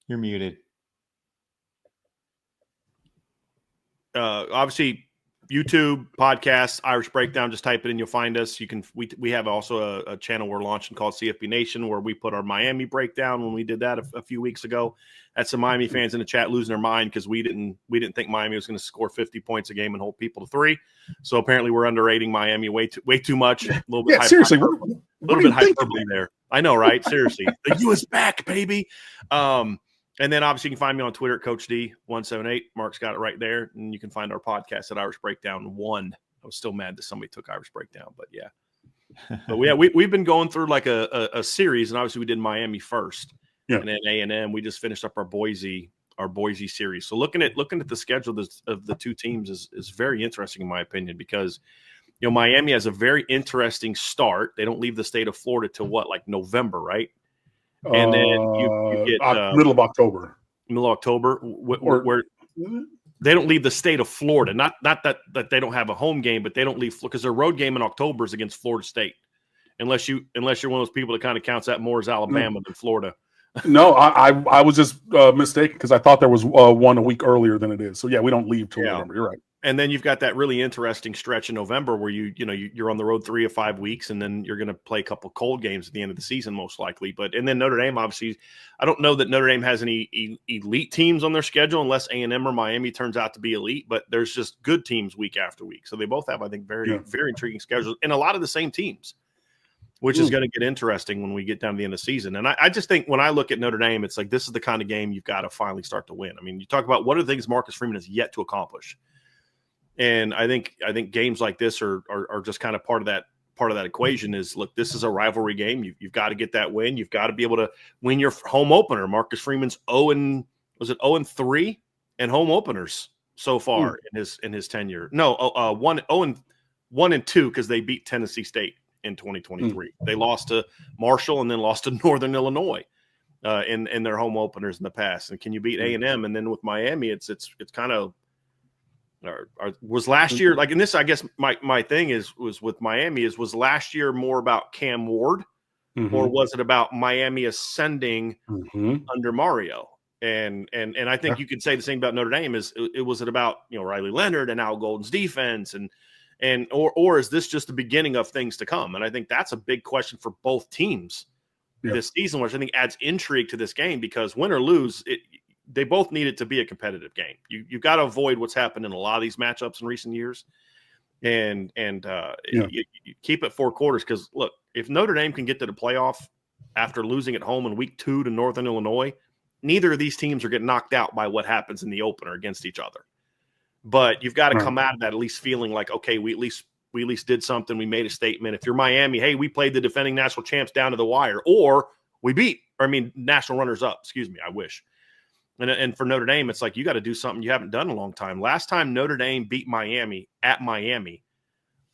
You're muted. Obviously, YouTube, podcasts, Irish Breakdown. Just type it in, you'll find us. You can. We have also a channel we're launching called CFB Nation, where we put our Miami breakdown. When we did that a few weeks ago, had some Miami fans in the chat losing their mind because we didn't think Miami was going to score 50 points a game and hold people to 3. So apparently we're underrating Miami way too much. A little bit. Yeah, seriously, a little bit hyperbole there. I know, right? Seriously, the U is back, baby. And then obviously you can find me on Twitter at Coach D178. Mark's got it right there. And you can find our podcast at Irish Breakdown 1. I was still mad that somebody took Irish Breakdown, but yeah. But yeah, we've been going through like a series, and obviously we did Miami first. Yeah. And then A&M. We just finished up our Boise series. So looking at the schedule of the two teams is very interesting in my opinion, because Miami has a very interesting start. They don't leave the state of Florida till what, like November, right? And then you get middle of October. Where they don't leave the state of Florida. Not that they don't have a home game, but they don't leave because their road game in October is against Florida State. Unless you're one of those people that kind of counts that more as Alabama than Florida. No, I was just mistaken because I thought there was one a week earlier than it is. So yeah, we don't leave till November. You're right. And then you've got that really interesting stretch in November where you're on the road 3 of 5 weeks, and then you're going to play a couple of cold games at the end of the season, most likely. And then Notre Dame, obviously, I don't know that Notre Dame has any elite teams on their schedule unless A&M or Miami turns out to be elite. But there's just good teams week after week, so they both have, I think, very intriguing schedules and a lot of the same teams, which is going to get interesting when we get down to the end of the season. And I just think when I look at Notre Dame, it's like this is the kind of game you've got to finally start to win. I mean, you talk about what are the things Marcus Freeman has yet to accomplish. And I think games like this are just kind of part of that equation is, look, this is a rivalry game. You've got to get that win. You've got to be able to win your home opener. Marcus Freeman's 0-3 in home openers so far in his tenure. No, 1-2 because they beat Tennessee State in 2023. They lost to Marshall and then lost to Northern Illinois in their home openers in the past. And can you beat A&M? And then with Miami, it's kind of was last year like in this. I guess my thing was with Miami was last year more about Cam Ward, or was it about Miami ascending under Mario? And I think you could say the same about Notre Dame. Was it about Riley Leonard and Al Golden's defense or is this just the beginning of things to come? And I think that's a big question for both teams this season, which I think adds intrigue to this game, because win or lose, they both need it to be a competitive game. You've got to avoid what's happened in a lot of these matchups in recent years, and you keep it 4 quarters. Because look, if Notre Dame can get to the playoff after losing at home in week 2 to Northern Illinois, neither of these teams are getting knocked out by what happens in the opener against each other. But you've got to come out of that at least feeling like, okay, we at least did something. We made a statement. If you're Miami, hey, we played the defending national champs down to the wire, or national runners up. Excuse me, I wish. And for Notre Dame, it's like you got to do something you haven't done in a long time. Last time Notre Dame beat Miami at Miami,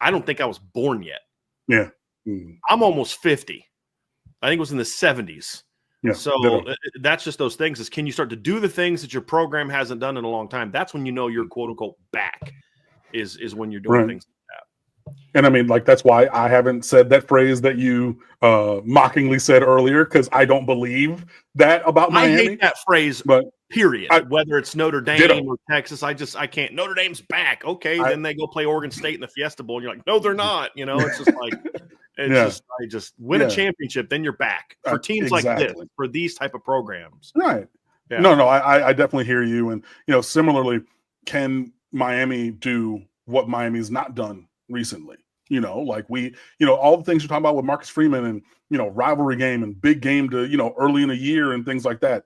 I don't think I was born yet. Yeah. I'm almost 50. I think it was in the 70s. Yeah, so that's just those things is, can you start to do the things that your program hasn't done in a long time? That's when you're quote unquote back is when you're doing things like that. And I mean, like, that's why I haven't said that phrase that you mockingly said earlier, because I don't believe that about Miami. I hate that phrase, but period. Whether it's Notre Dame or Texas, I can't. Notre Dame's back. Okay, then they go play Oregon State in the Fiesta Bowl, and you're like, no, they're not. It's just like just win a championship, then you're back. For teams like this, for these type of programs, right? Yeah. No, I definitely hear you. And similarly, can Miami do what Miami's not done recently? Like all the things you're talking about with Marcus Freeman and rivalry game and big game to early in the year and things like that.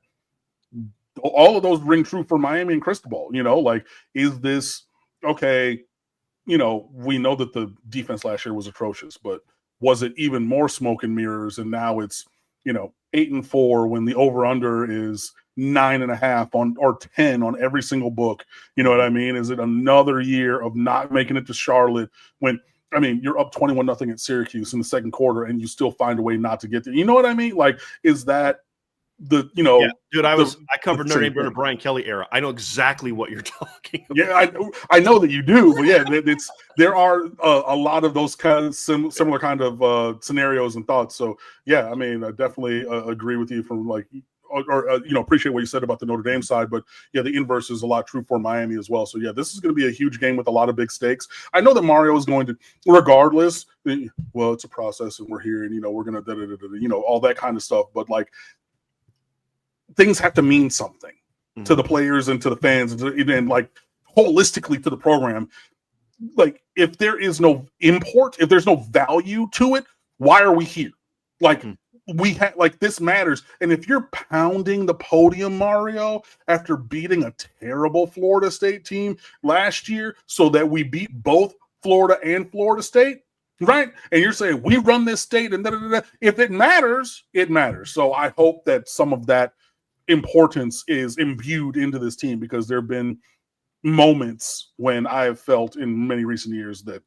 All of those ring true for Miami and Cristobal. Like, is this okay? We know that the defense last year was atrocious, but was it even more smoke and mirrors? And now it's 8-4 when the over under is 9.5 on or 10 on every single book. You know what I mean? Is it another year of not making it to Charlotte when you're up 21-0 at Syracuse in the second quarter and you still find a way not to get there? You know what I mean? Like, is that dude, I covered Notre Dame during the Brian Kelly era. I know exactly what you're talking about. Yeah, I know that you do, but yeah, there are a lot of those kind of similar kind of scenarios and thoughts. So yeah, I definitely agree with you from like appreciate what you said about the Notre Dame side, but yeah, the inverse is a lot true for Miami as well. So yeah, this is going to be a huge game with a lot of big stakes. I know that Mario is going to, regardless, well, it's a process and we're here and, we're going to, all that kind of stuff. But like, things have to mean something to the players and to the fans and like holistically to the program. Like, if there is no import, if there's no value to it, why are we here? Like, this matters. And if you're pounding the podium, Mario, after beating a terrible Florida State team last year so that we beat both Florida and Florida State, right? And you're saying we run this state and if it matters, it matters. So I hope that some of that importance is imbued into this team, because there have been moments when I have felt in many recent years that,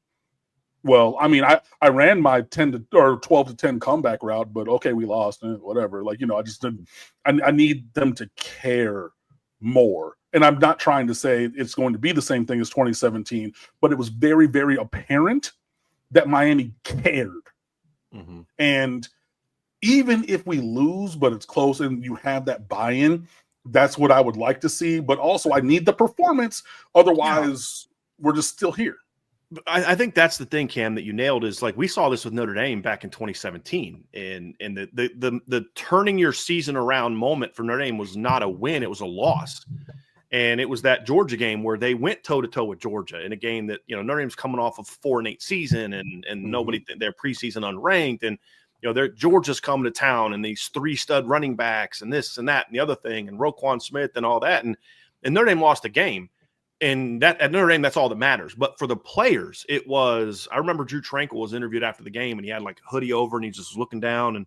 well, I mean, I ran my 12 to 10 comeback route, but okay, we lost, whatever. Like, I just didn't. I need them to care more. And I'm not trying to say it's going to be the same thing as 2017, but it was very, very apparent that Miami cared. And even if we lose, but it's close and you have that buy-in, that's what I would like to see. But also, I need the performance. Otherwise, we're just still here. I think that's the thing, Cam, that you nailed, is like we saw this with Notre Dame back in 2017, and the turning your season around moment for Notre Dame was not a win, it was a loss. And it was that Georgia game where they went toe-to-toe with Georgia in a game that, Notre Dame's coming off of 4-8 season and nobody, their preseason unranked, and Georgia's coming to town and these 3 stud running backs and this and that and the other thing and Roquan Smith and all that, and Notre Dame lost the game. And that at Notre Dame, that's all that matters. But for the players, it was. I remember Drew Tranquil was interviewed after the game, and he had like a hoodie over, and he just was looking down,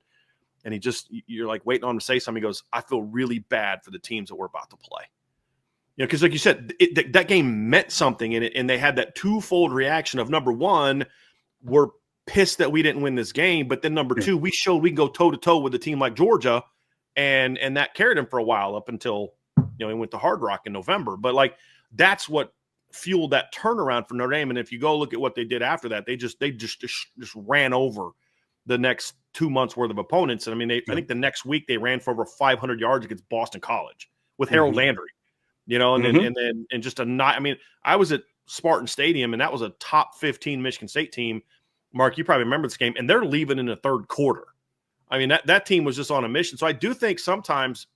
and he just, you're like waiting on him to say something. He goes, "I feel really bad for the teams that we're about to play." Because like you said, that game meant something, and they had that twofold reaction of, number one, we're pissed that we didn't win this game, but then number two, we showed we can go toe to toe with a team like Georgia, and that carried him for a while up until he went to Hard Rock in November. But like, that's what fueled that turnaround for Notre Dame. And if you go look at what they did after that, they just ran over the next 2 months worth of opponents. And I mean, I think the next week they ran for over 500 yards against Boston College with Harold Landry, and just I was at Spartan Stadium, and that was a top 15 Michigan State team. Mark, you probably remember this game, and they're leaving in the third quarter. I mean, that team was just on a mission. So I do think sometimes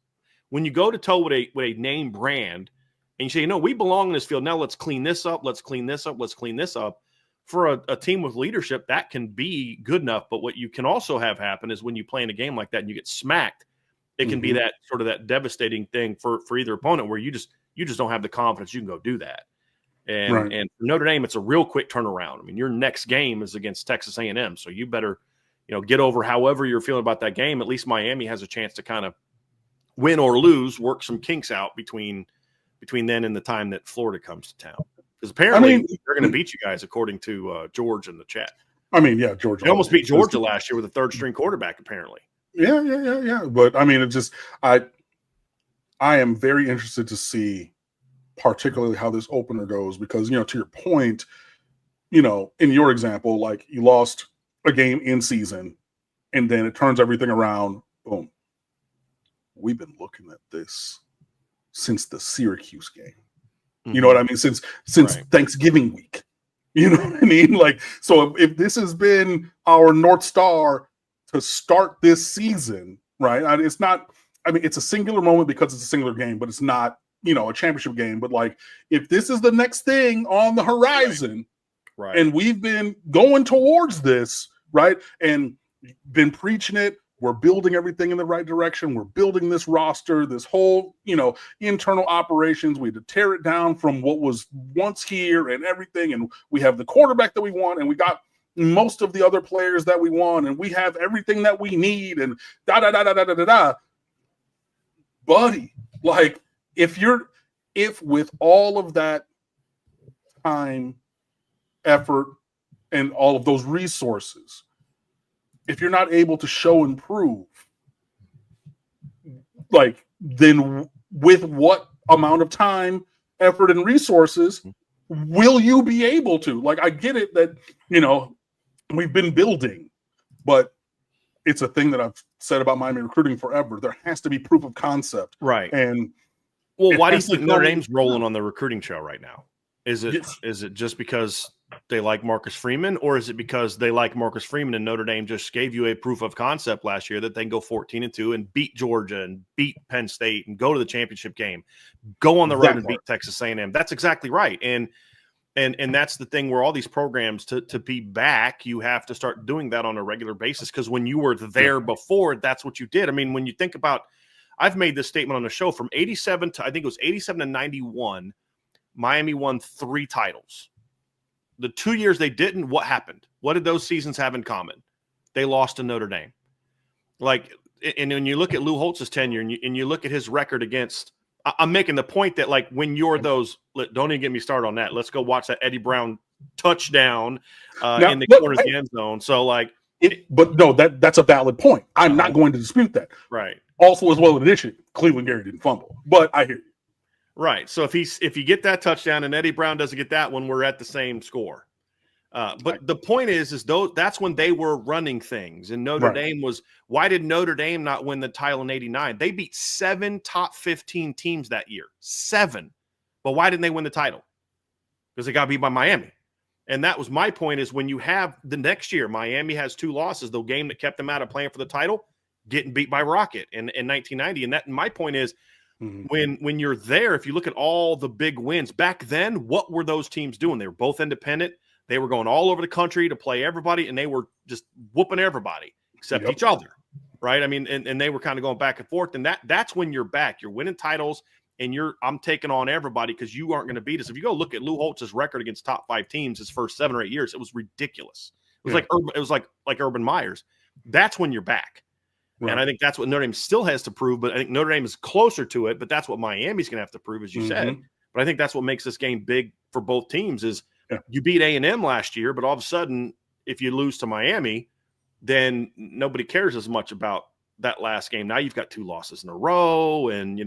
when you go to toe with a name brand, and you say, we belong in this field. Now let's clean this up. Let's clean this up. Let's clean this up. For a team with leadership, that can be good enough. But what you can also have happen is when you play in a game like that and you get smacked, it can be that sort of that devastating thing for either opponent where you just don't have the confidence you can go do that. And and for Notre Dame, it's a real quick turnaround. I mean, your next game is against Texas A&M, so you better get over however you're feeling about that game. At least Miami has a chance to kind of win or lose, work some kinks out between then and the time that Florida comes to town. Because apparently they're going to beat you guys, according to George in the chat. I mean, yeah, Georgia. They almost beat Georgia last year with a third-string quarterback, apparently. Yeah. But, I mean, it just – I am very interested to see particularly how this opener goes because, to your point, in your example, like you lost a game in season and then it turns everything around. Boom. We've been looking at this since the Syracuse game. You know what I mean? Since Thanksgiving week. You know what I mean? Like, so if this has been our North Star to start this season, right? It's not, it's a singular moment because it's a singular game, but it's not, a championship game. But like, if this is the next thing on the horizon, right? And we've been going towards this, right? And been preaching it. We're building everything in the right direction. We're building this roster, this whole, internal operations. We had to tear it down from what was once here and everything. And we have the quarterback that we want, and we got most of the other players that we want, and we have everything that we need, and da-da-da-da-da-da-da. Buddy, like, if with all of that time, effort, and all of those resources, if you're not able to show and prove, like, then with what amount of time, effort, and resources will you be able to? Like, I get it that, we've been building, but it's a thing that I've said about Miami recruiting forever. There has to be proof of concept. Right. And well, why do you think Notre Dame's rolling on the recruiting trail right now? Is it Yes. is it just because they like Marcus Freeman, or is it because they like Marcus Freeman and Notre Dame just gave you a proof of concept last year that they can go 14-2 and beat Georgia and beat Penn State and go to the championship game, go on the road and beat Texas A&M? That's exactly right. And that's the thing where all these programs to be back, you have to start doing that on a regular basis, because when you were there before, that's what you did. I mean, when you think about, I've made this statement on the show, from 87 to, I think it was 87 to 91, Miami won 3 titles. The 2 years they didn't, what happened? What did those seasons have in common? They lost to Notre Dame. Like, and when you look at Lou Holtz's tenure and you look at his record against, I'm making the point that, like, when you're those, don't even get me started on that. Let's go watch that Eddie Brown touchdown in the corner of the end zone. So, like, but no, that's a valid point. I'm not going to dispute that. Right. Also, as well, in addition, Cleveland Gary didn't fumble, but I hear you. Right. So if you get that touchdown and Eddie Brown doesn't get that one, we're at the same score. But the point is that's when they were running things, and Notre Dame was. Why did Notre Dame not win the title in '89? They beat 7 top 15 teams that year, 7. But why didn't they win the title? Because they got beat by Miami. And that was my point, is when you have the next year, Miami has 2 losses, the game that kept them out of playing for the title, getting beat by Rocket in 1990. And that, my point is, when you're there, if you look at all the big wins back then, what were those teams doing? They were both independent. They were going all over the country to play everybody, and they were just whooping everybody except each other, right? I mean, and they were kind of going back and forth, and that's when you're back. You're winning titles, and I'm taking on everybody because you aren't going to beat us. If you go look at Lou Holtz's record against top 5 teams his first 7 or 8 years, it was ridiculous. It was like Urban Meyer's. That's when you're back. Right. And I think that's what Notre Dame still has to prove, but I think Notre Dame is closer to it, but that's what Miami's going to have to prove, as you said. But I think that's what makes this game big for both teams is you beat A&M last year, but all of a sudden, if you lose to Miami, then nobody cares as much about that last game. Now you've got 2 losses in a row, and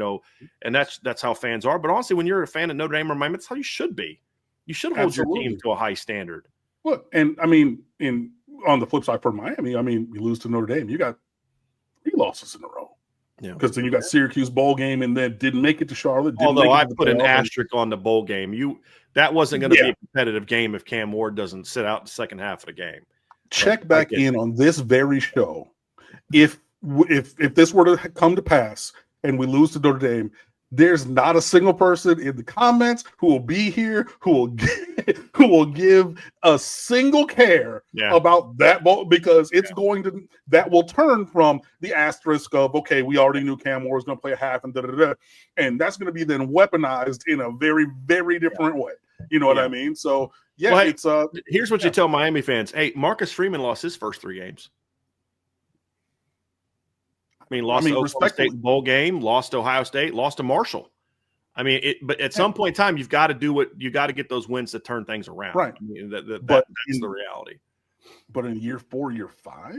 and that's how fans are. But honestly, when you're a fan of Notre Dame or Miami, that's how you should be. You should hold your team to a high standard. Well, and I mean, on the flip side for Miami, I mean, you lose to Notre Dame, you got 3 losses in a row. Yeah, because then you got Syracuse bowl game, and then didn't make it to Charlotte. Although I put an asterisk on the bowl game, that wasn't going to be a competitive game if Cam Ward doesn't sit out the second half of the game. Check back in on this very show. If this were to come to pass and we lose to Notre Dame, there's not a single person in the comments who will be here who will give a single care about that ball, because it's that will turn from the asterisk of, okay, we already knew Cam Moore was going to play a half and and that's going to be then weaponized in a very, very different way. You know what I mean? So it's here's what you tell Miami fans: hey, Marcus Freeman lost his first 3 games. I mean, lost to Oklahoma State bowl game, lost to Ohio State, lost to Marshall. I mean, but at some point in time, you've got to get those wins to turn things around. Right. I mean, that's the reality. But in year 4, year 5,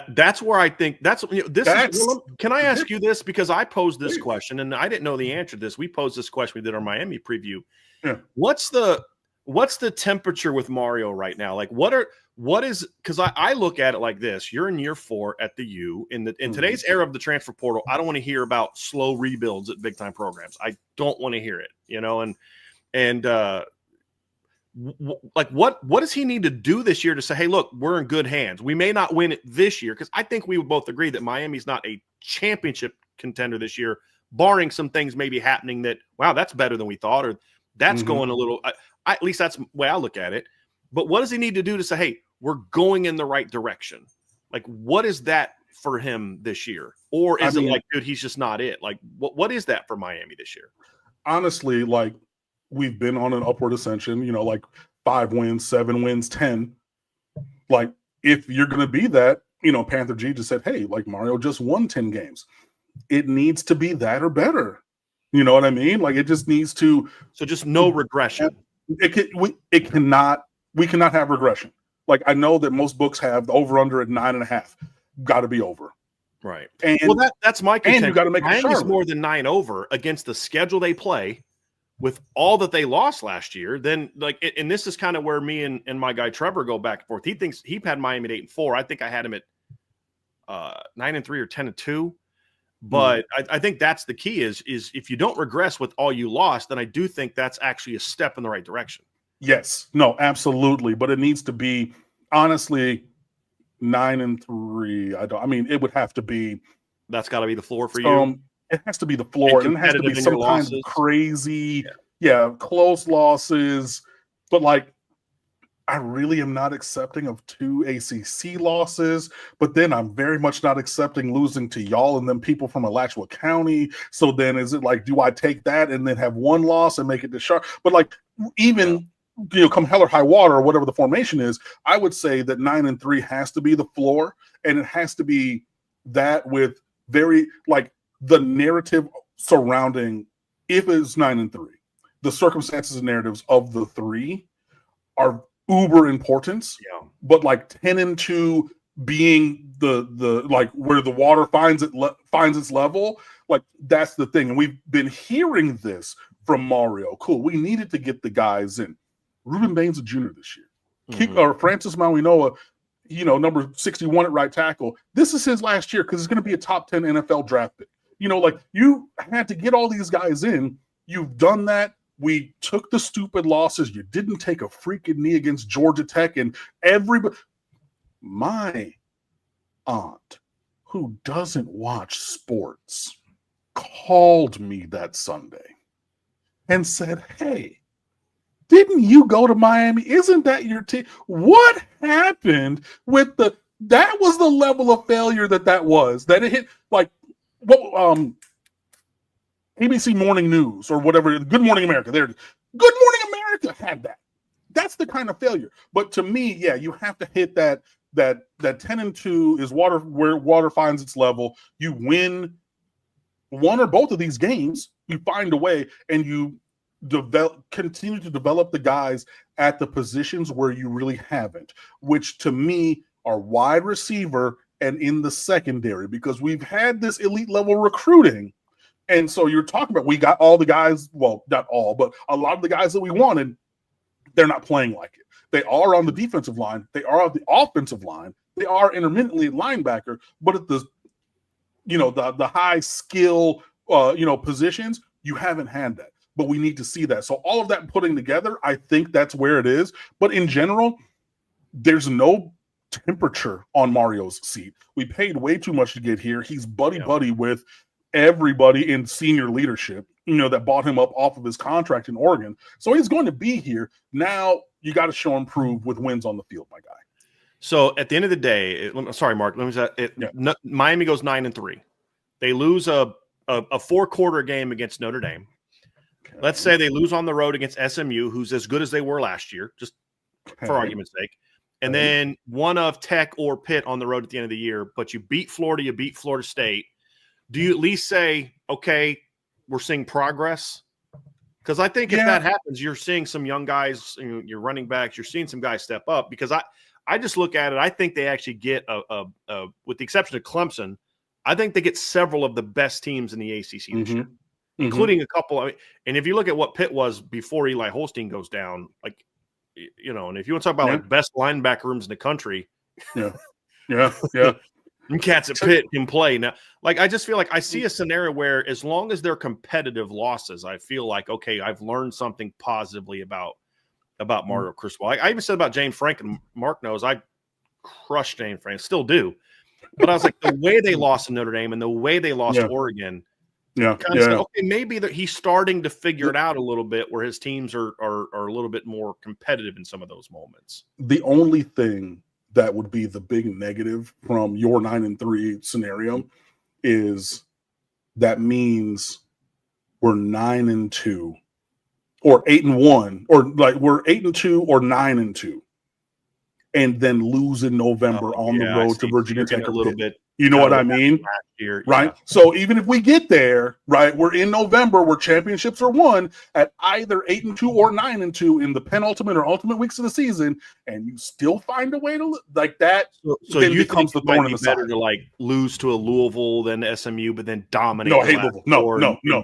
that's where I think can I ask you this? Because I posed this question and I didn't know the answer to this. We posed this question. We did our Miami preview. Yeah. What's the temperature with Mario right now? Like, because I look at it like this: you're in year 4 at the U in today's era of the transfer portal. I don't want to hear about slow rebuilds at big time programs. I don't want to hear it, like what does he need to do this year to say, hey, look, we're in good hands? We may not win it this year, because I think we would both agree that Miami's not a championship contender this year, barring some things maybe happening that, wow, that's better than we thought, or that's going a little, at least that's the way I look at it. But what does he need to do to say, hey, we're going in the right direction? Like, what is that for him this year? Or is it like, dude, he's just not it? Like, what is that for Miami this year? Honestly, like, we've been on an upward ascension, like 5 wins, 7 wins, 10. Like, if you're going to be that, Panther G just said, hey, like, Mario just won 10 games. It needs to be that or better. You know what I mean? Like, it just needs to. So just no regression. We cannot have regression. Like, I know that most books have the over-under at 9.5. Got to be over. Right. And that's my contention. And you got to make Miami's more than 9 over against the schedule they play with all that they lost last year. Then, like, and this is kind of where me and my guy Trevor go back and forth. He thinks he had Miami at 8-4. I think I had him at 9-3 or 10-2. But I think that's the key is if you don't regress with all you lost, then I do think that's actually a step in the right direction. Yes, no, absolutely. But it needs to be, honestly, 9-3. I mean, it would have to be. That's got to be the floor for you. It has to be the floor, and it has to be some kind of crazy, close losses. But like, I really am not accepting of 2 ACC losses, but then I'm very much not accepting losing to y'all and then people from Alachua County. So then is it like, do I take that and then have 1 loss and make it to Sharp? But like, even come hell or high water or whatever the formation is, I would say that 9-3 has to be the floor, and it has to be that with very like the narrative surrounding if it's 9-3, the circumstances and narratives of the 3 are uber importance, but like 10-2 being the like where the water finds its level, like that's the thing. And we've been hearing this from Mario. Cool, we needed to get the guys in. Ruben Bain's a junior this year. Or Francis Mauinoa, number 61 at right tackle. This is his last year because it's going to be a top 10 NFL draft pick. Like you had to get all these guys in. You've done that. We took the stupid losses. You didn't take a freaking knee against Georgia Tech, and everybody. My aunt, who doesn't watch sports, called me that Sunday and said, "Hey, didn't you go to Miami? Isn't that your team? What happened with that was the level of failure that was, that it hit like what ABC Morning News or whatever, Good Morning America. Good Morning America had that. That's the kind of failure. But to me, you have to hit that 10-2 is where water finds its level. You win 1 or both of these games, you find a way, and you continue to develop the guys at the positions where you really haven't, which to me are wide receiver and in the secondary, because we've had this elite level recruiting. And so you're talking about, we got all the guys, well, not all, but a lot of the guys that we wanted, they're not playing like it. They are on the defensive line. They are on the offensive line. They are intermittently linebacker, but at the, the high skill, positions, you haven't had that. But we need to see that. So all of that putting together, I think that's where it is. But in general, there's no temperature on Mario's seat. We paid way too much to get here. He's buddy with everybody in senior leadership, that bought him up off of his contract in Oregon. So he's going to be here. Now you got to show him prove with wins on the field, my guy. So at the end of the day, sorry, Mark, Miami goes 9-3. They lose a 4-quarter game against Notre Dame. Okay. Let's say they lose on the road against SMU, who's as good as they were last year, just for argument's sake. And then one of Tech or Pitt on the road at the end of the year, but you beat Florida, you beat Florida State. Do you at least say, okay, we're seeing progress? Because I think if that happens, you're seeing some young guys, your running backs, you're seeing some guys step up. Because I just look at it, I think they actually get, with the exception of Clemson, I think they get several of the best teams in the ACC this year, including a couple. And if you look at what Pitt was before Eli Holstein goes down, like, and if you want to talk about like best linebacker rooms in the country, and cats at Pitt can play now. Like, I just feel like I see a scenario where as long as they're competitive losses, I feel like, okay, I've learned something positively about Mario Cristobal. I even said about James Frank, and Mark knows I crushed James Frank, still do. But I was like, the way they lost to Notre Dame and the way they lost to Oregon, kind of said, okay, maybe that he's starting to figure it out a little bit, where his teams are a little bit more competitive in some of those moments. The only thing that would be the big negative from your 9-3 scenario is that means we're 9-2 or 8-1, or like we're 8-2 or 9-2, and then lose in November on the road to Virginia Tech a little bit. You know what I mean? Year, right? So even if we get there, right, we're in November where championships are won at either 8-2 or 9-2 in the penultimate or ultimate weeks of the season, and you still find a way to like that. So then you becomes the thorn in the side. Better to like lose to a Louisville than SMU, but then dominate. No, Louisville.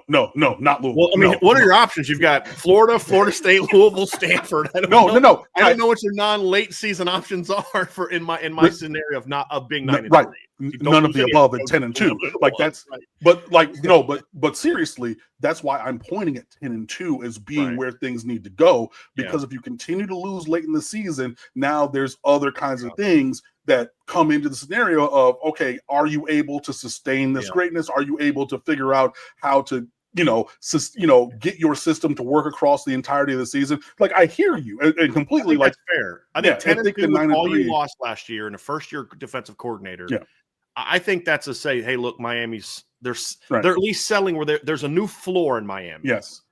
No, not Louisville. Well, I mean, what are your options? You've got Florida, Florida State, Louisville, Stanford. I don't know what your non-late season options are for in my scenario of being 9-3. none of the above at 10-2. Like that's, but like no, but seriously, that's why I'm pointing at 10-2 as being where things need to go. Because if you continue to lose late in the season, now there's other kinds of things that come into the scenario of, okay, are you able to sustain this greatness? Are you able to figure out how to, get your system to work across the entirety of the season? Like, I hear you and completely, like, that's fair. I think 10-2 with all you lost last year and a first-year defensive coordinator. Yeah, I think that's a say. Hey, look, Miami's they're at least selling where there's a new floor in Miami. Yes,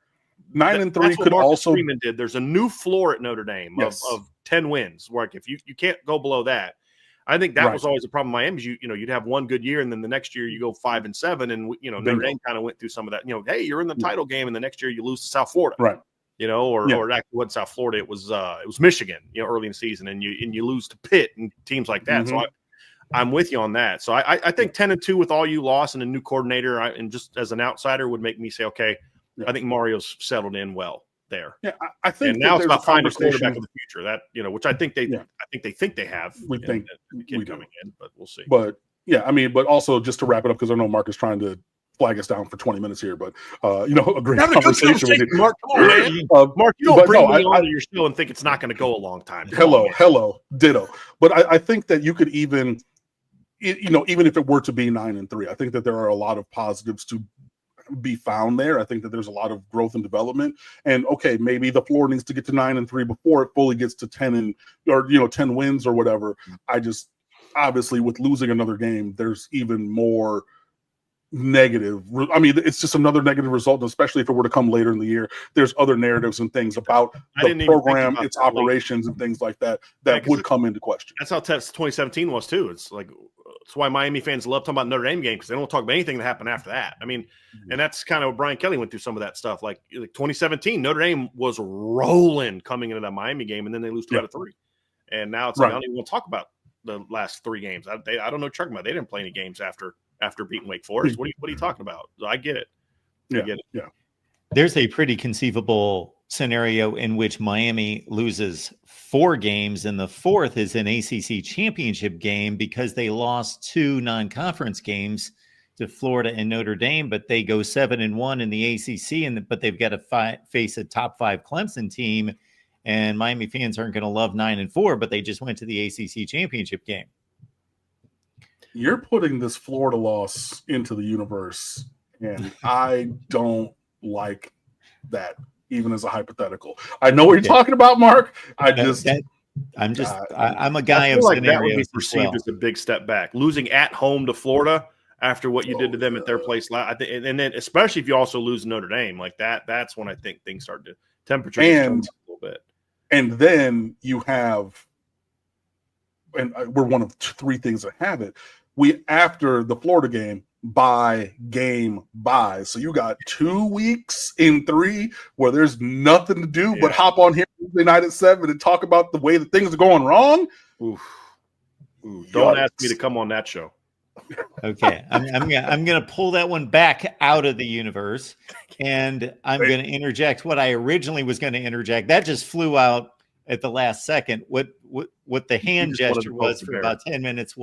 9-3 could Marcus also. Freeman did. There's a new floor at Notre Dame of 10 wins. Where if you can't go below that. I think that was always a problem. Miami's, you'd have one good year, and then the next year you go 5-7, and Notre Dame kind of went through some of that. Hey, you're in the title game, and the next year you lose to South Florida, right? Or it actually wasn't South Florida. It was Michigan, early in the season, and you lose to Pitt and teams like that. So I'm with you on that. So I think 10-2 with all you lost and a new coordinator, and just as an outsider would make me say, okay, I think Mario's settled in well there. Yeah, I think. And now it's about finding a quarterback of the future. That which I think they have. We think coming in, but we'll see. But but also just to wrap it up, because I know Mark is trying to flag us down for 20 minutes here, but a great conversation with you. Mark, come on, man. Mark, you don't bring me onto your show and think it's not going to go a long time. Hello, ditto. But I think that you could even if it were to be 9-3, I think that there are a lot of positives to be found there. I think that there's a lot of growth and development, and okay, maybe the floor needs to get to 9-3 before it fully gets to 10 wins or whatever. I just, obviously, with losing another game, there's even more negative. I mean, it's just another negative result, and especially if it were to come later in the year, there's other narratives and things about the program, its operations, and things like that would come into question. That's how 2017 was too. It's like, it's why Miami fans love talking about Notre Dame game, because they don't talk about anything that happened after that. I mean, and that's kind of what Brian Kelly went through some of that stuff. Like 2017, Notre Dame was rolling coming into that Miami game, and then they lose 2 out of 3. And now it's like, I don't even want to talk about the last 3 games. I don't know talking about. They didn't play any games after beating Wake Forest. What are you talking about? I get it. I get it. Yeah. There's a pretty conceivable scenario in which Miami loses 4 games, and the 4th is an ACC championship game because they lost 2 non-conference games to Florida and Notre Dame, but they go 7-1 in the ACC, but they've got to face a top 5 Clemson team, and Miami fans aren't going to love 9-4, but they just went to the ACC championship game. You're putting this Florida loss into the universe, and I don't like that, even as a hypothetical. I know what you're talking about, Mark. I'm a guy of like that would be perceived as a big step back. Losing at home to Florida after what you did to them at their place, I think, and then especially if you also lose Notre Dame like that, that's when I think things start to temperature and a little bit. And then you have, and we're one of 3 things that have it. We, after the Florida game, bye. So you got 2 weeks in 3 where there's nothing to do but hop on here Wednesday night at 7 and talk about the way that things are going wrong. Oof. Don't ask me to come on that show. Okay, I'm gonna pull that one back out of the universe, and I'm gonna interject what I originally was going to interject. That just flew out at the last second. What the hand gesture was for about 10 minutes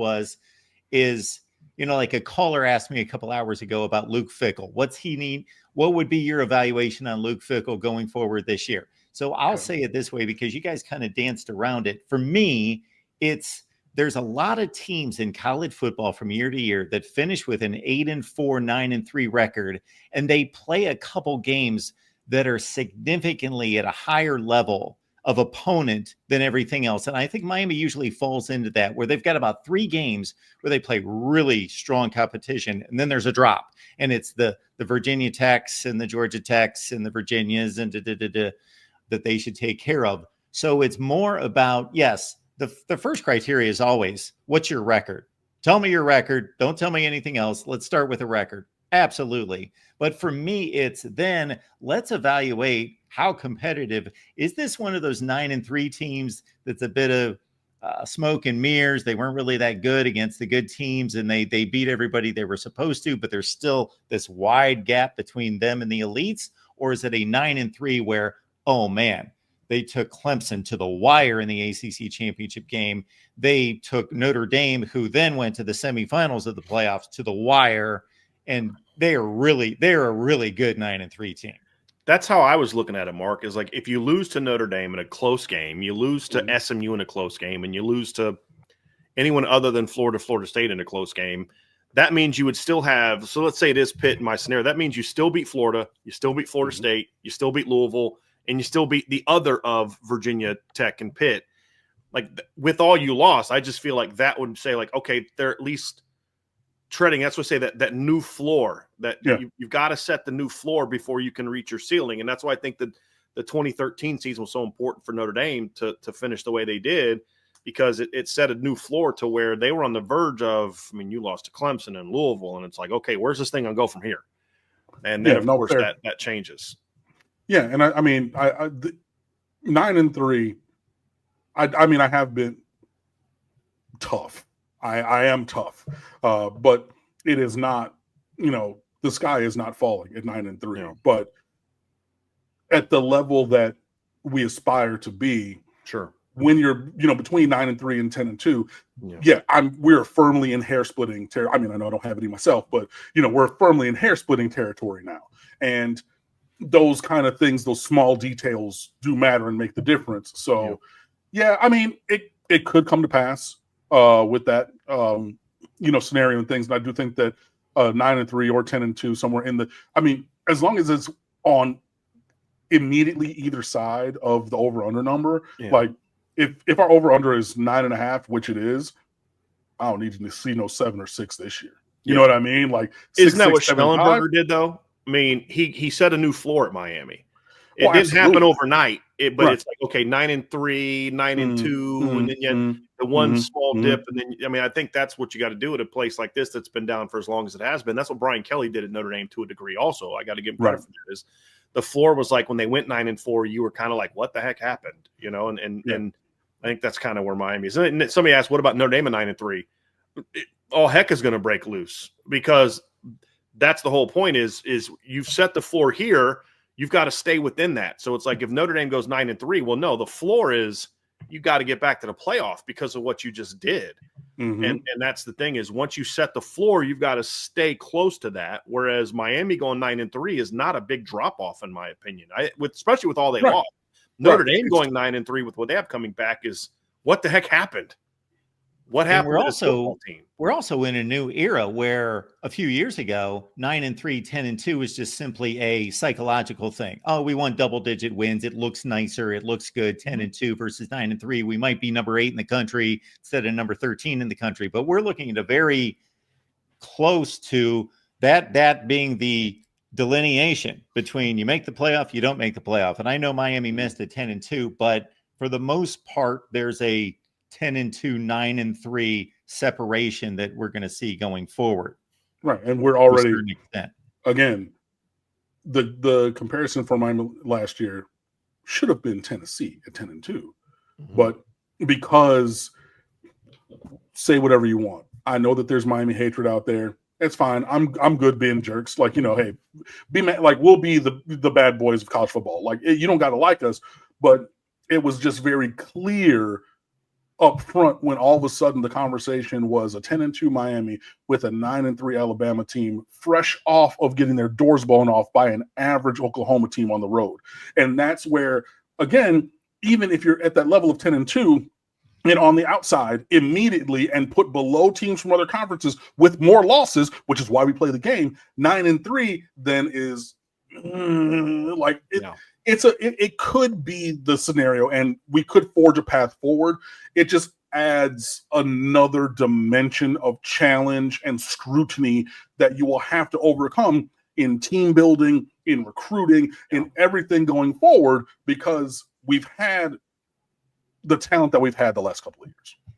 is like a caller asked me a couple hours ago about Luke Fickell. What's he need? What would be your evaluation on Luke Fickell going forward this year? So I'll say it this way, because you guys kind of danced around it. For me, there's a lot of teams in college football from year to year that finish with an 8-4, 9-3 record, and they play a couple games that are significantly at a higher level of opponent than everything else. And I think Miami usually falls into that, where they've got about 3 games where they play really strong competition, and then there's a drop, and it's the Virginia Techs and the Georgia Techs and the Virginias and that they should take care of. So it's more about, yes, the first criteria is always, what's your record? Tell me your record. Don't tell me anything else. Let's start with a record. Absolutely. But for me, it's then let's evaluate how competitive is this. One of those 9-3 teams that's a bit of smoke and mirrors. They weren't really that good against the good teams, and they beat everybody they were supposed to, but there's still this wide gap between them and the elites. Or is it a 9-3 where, oh man, They took Clemson to the wire in the ACC championship game. They took Notre Dame, who then went to the semifinals of the playoffs, to the wire. And they're a really good 9-3 team. That's how I was looking at it, Mark, is like if you lose to Notre Dame in a close game, you lose to SMU in a close game, and you lose to anyone other than Florida State in a close game, that means you would still have, so let's say it is Pitt in my scenario, that means you still beat Florida, you still beat Florida State, you still beat Louisville, and you still beat the other of Virginia Tech and Pitt. Like with all you lost, I just feel like that would say like, okay, they're at least treading. That's what I say that new floor that you've got to set the new floor before you can reach your ceiling. And that's why I think that the 2013 season was so important for Notre Dame to finish the way they did, because it set a new floor to where they were on the verge of, I mean, you lost to Clemson and Louisville, and it's like, okay, where's this thing going to go from here? And then, of course, that changes. Yeah, and I mean, 9-3, I mean, I have been tough. I am tough, but it is not, the sky is not falling at 9-3. Yeah. But at the level that we aspire to be, sure, when you're, between 9-3 and 10-2, we're firmly in hair splitting territory. I mean, I know I don't have any myself, but we're firmly in hair splitting territory now, and those kind of things, those small details do matter and make the difference. So, I mean, it could come to pass with that, scenario and things. And I do think that 9-3 or 10-2, somewhere in the, I mean, as long as it's on immediately either side of the over/under number, like if our over/under is 9.5, which it is, I don't need to see no 7 or 6 this year. You know what I mean? Like, isn't that what Schnellenberger did though? I mean, he set a new floor at Miami. It didn't happen overnight, but it's like, okay, 9-3, 9-2, and then you had the one small dip. And then, I mean, I think that's what you got to do at a place like this that's been down for as long as it has been. That's what Brian Kelly did at Notre Dame to a degree also. I got to give him credit for that. Is the floor was like when they went 9-4, you were kind of like, what the heck happened? And I think that's kind of where Miami is. And somebody asked, what about Notre Dame at 9-3? All heck is going to break loose, because that's the whole point is you've set the floor here. You've got to stay within that. So it's like if Notre Dame goes 9-3, well, no, the floor is you got to get back to the playoff because of what you just did. And that's the thing is once you set the floor, you've got to stay close to that. Whereas Miami going 9-3 is not a big drop off, in my opinion. Especially with all they lost. Notre Dame going 9-3 with what they have coming back is what the heck happened? What happened? We're also in a new era where a few years ago, 9-3, 10-2 was just simply a psychological thing. Oh, we want double-digit wins. It looks nicer. It looks good. 10-2 versus 9-3. We might be number 8 in the country instead of number 13 in the country. But we're looking at a very close to that being the delineation between you make the playoff, you don't make the playoff. And I know Miami missed at 10-2, but for the most part, there's a 10-2, 9-3 separation that we're going to see going forward. Right. And we're already, again, the comparison for Miami last year should have been Tennessee at 10-2. But because, say whatever you want, I know that there's Miami hatred out there. It's fine. I'm good being jerks. Like, hey, we'll be the bad boys of college football. Like, you don't got to like us, but it was just very clear up front when all of a sudden the conversation was a 10-2 Miami with a 9-3 Alabama team fresh off of getting their doors blown off by an average Oklahoma team on the road. And that's where, again, even if you're at that level of 10-2 and on the outside immediately and put below teams from other conferences with more losses, which is why we play the game, 9-3 then is it could be the scenario and we could forge a path forward. It just adds another dimension of challenge and scrutiny that you will have to overcome in team building, in recruiting, in everything going forward, because we've had the talent that we've had the last couple of years.